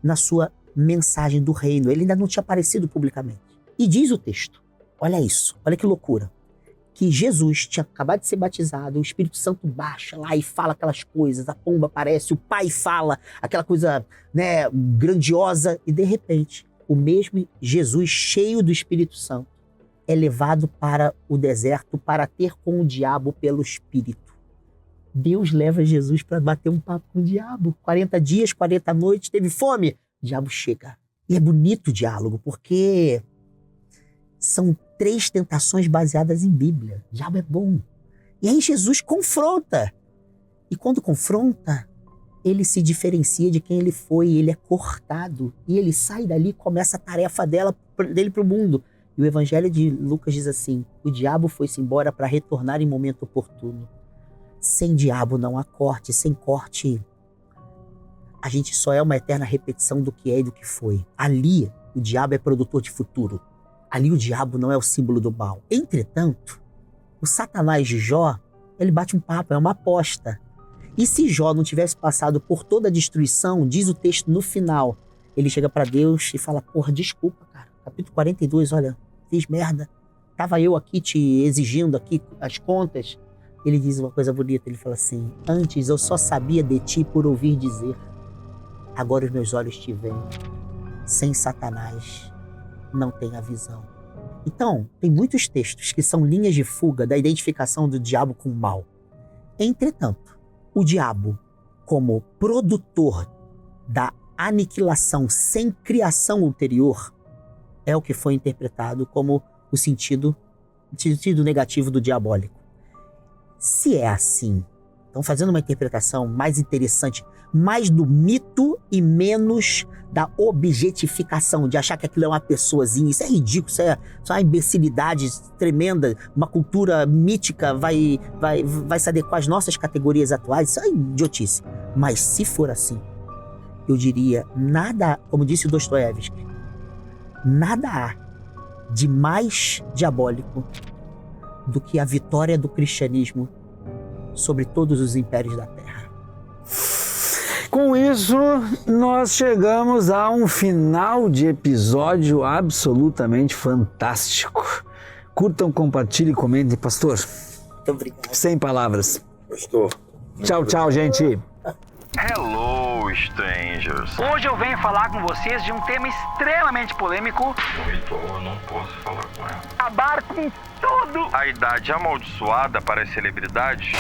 na sua mensagem do reino, ele ainda não tinha aparecido publicamente. E diz o texto, olha isso, olha que loucura, que Jesus tinha acabado de ser batizado, o Espírito Santo baixa lá e fala aquelas coisas, a pomba aparece, o Pai fala, aquela coisa, né, grandiosa, e de repente, o mesmo Jesus, cheio do Espírito Santo, é levado para o deserto para ter com o diabo pelo Espírito. Deus leva Jesus para bater um papo com o diabo. 40 dias, 40 noites, teve fome, o diabo chega. E é bonito o diálogo, porque são 3 tentações baseadas em Bíblia. O diabo é bom. E aí Jesus confronta. E quando confronta, ele se diferencia de quem ele foi, ele é cortado. E ele sai dali e começa a tarefa dele para o mundo. E o Evangelho de Lucas diz assim, o diabo foi-se embora para retornar em momento oportuno. Sem diabo não há corte, sem corte a gente só é uma eterna repetição do que é e do que foi. Ali o diabo é produtor de futuro. Ali o diabo não é o símbolo do mal. Entretanto, o Satanás de Jó, ele bate um papo, é uma aposta. E se Jó não tivesse passado por toda a destruição, diz o texto no final, ele chega para Deus e fala, porra, desculpa, cara. Capítulo 42, olha, fiz merda. Tava eu aqui te exigindo aqui as contas. Ele diz uma coisa bonita, ele fala assim, antes eu só sabia de ti por ouvir dizer, agora os meus olhos te veem, sem Satanás não tem a visão. Então, tem muitos textos que são linhas de fuga da identificação do diabo com o mal. Entretanto, o diabo, como produtor da aniquilação sem criação ulterior, é o que foi interpretado como o sentido negativo do diabólico. Se é assim, então fazendo uma interpretação mais interessante, mais do mito e menos da objetificação, de achar que aquilo é uma pessoazinha, isso é ridículo, isso é uma imbecilidade tremenda, uma cultura mítica vai se adequar às nossas categorias atuais, isso é idiotice. Mas se for assim, eu diria, nada, como disse o Dostoiévski, nada há de mais diabólico do que a vitória do cristianismo sobre todos os impérios da Terra. Com isso, nós chegamos a um final de episódio absolutamente fantástico. Curtam, compartilhem e comentem. Pastor, Muito obrigado. sem palavras. Pastor. Tchau, tchau, gente. Hello, strangers. Hoje eu venho falar com vocês de um tema extremamente polêmico. No ritual eu não posso falar com ela. Acabar com tudo. A idade amaldiçoada para as celebridades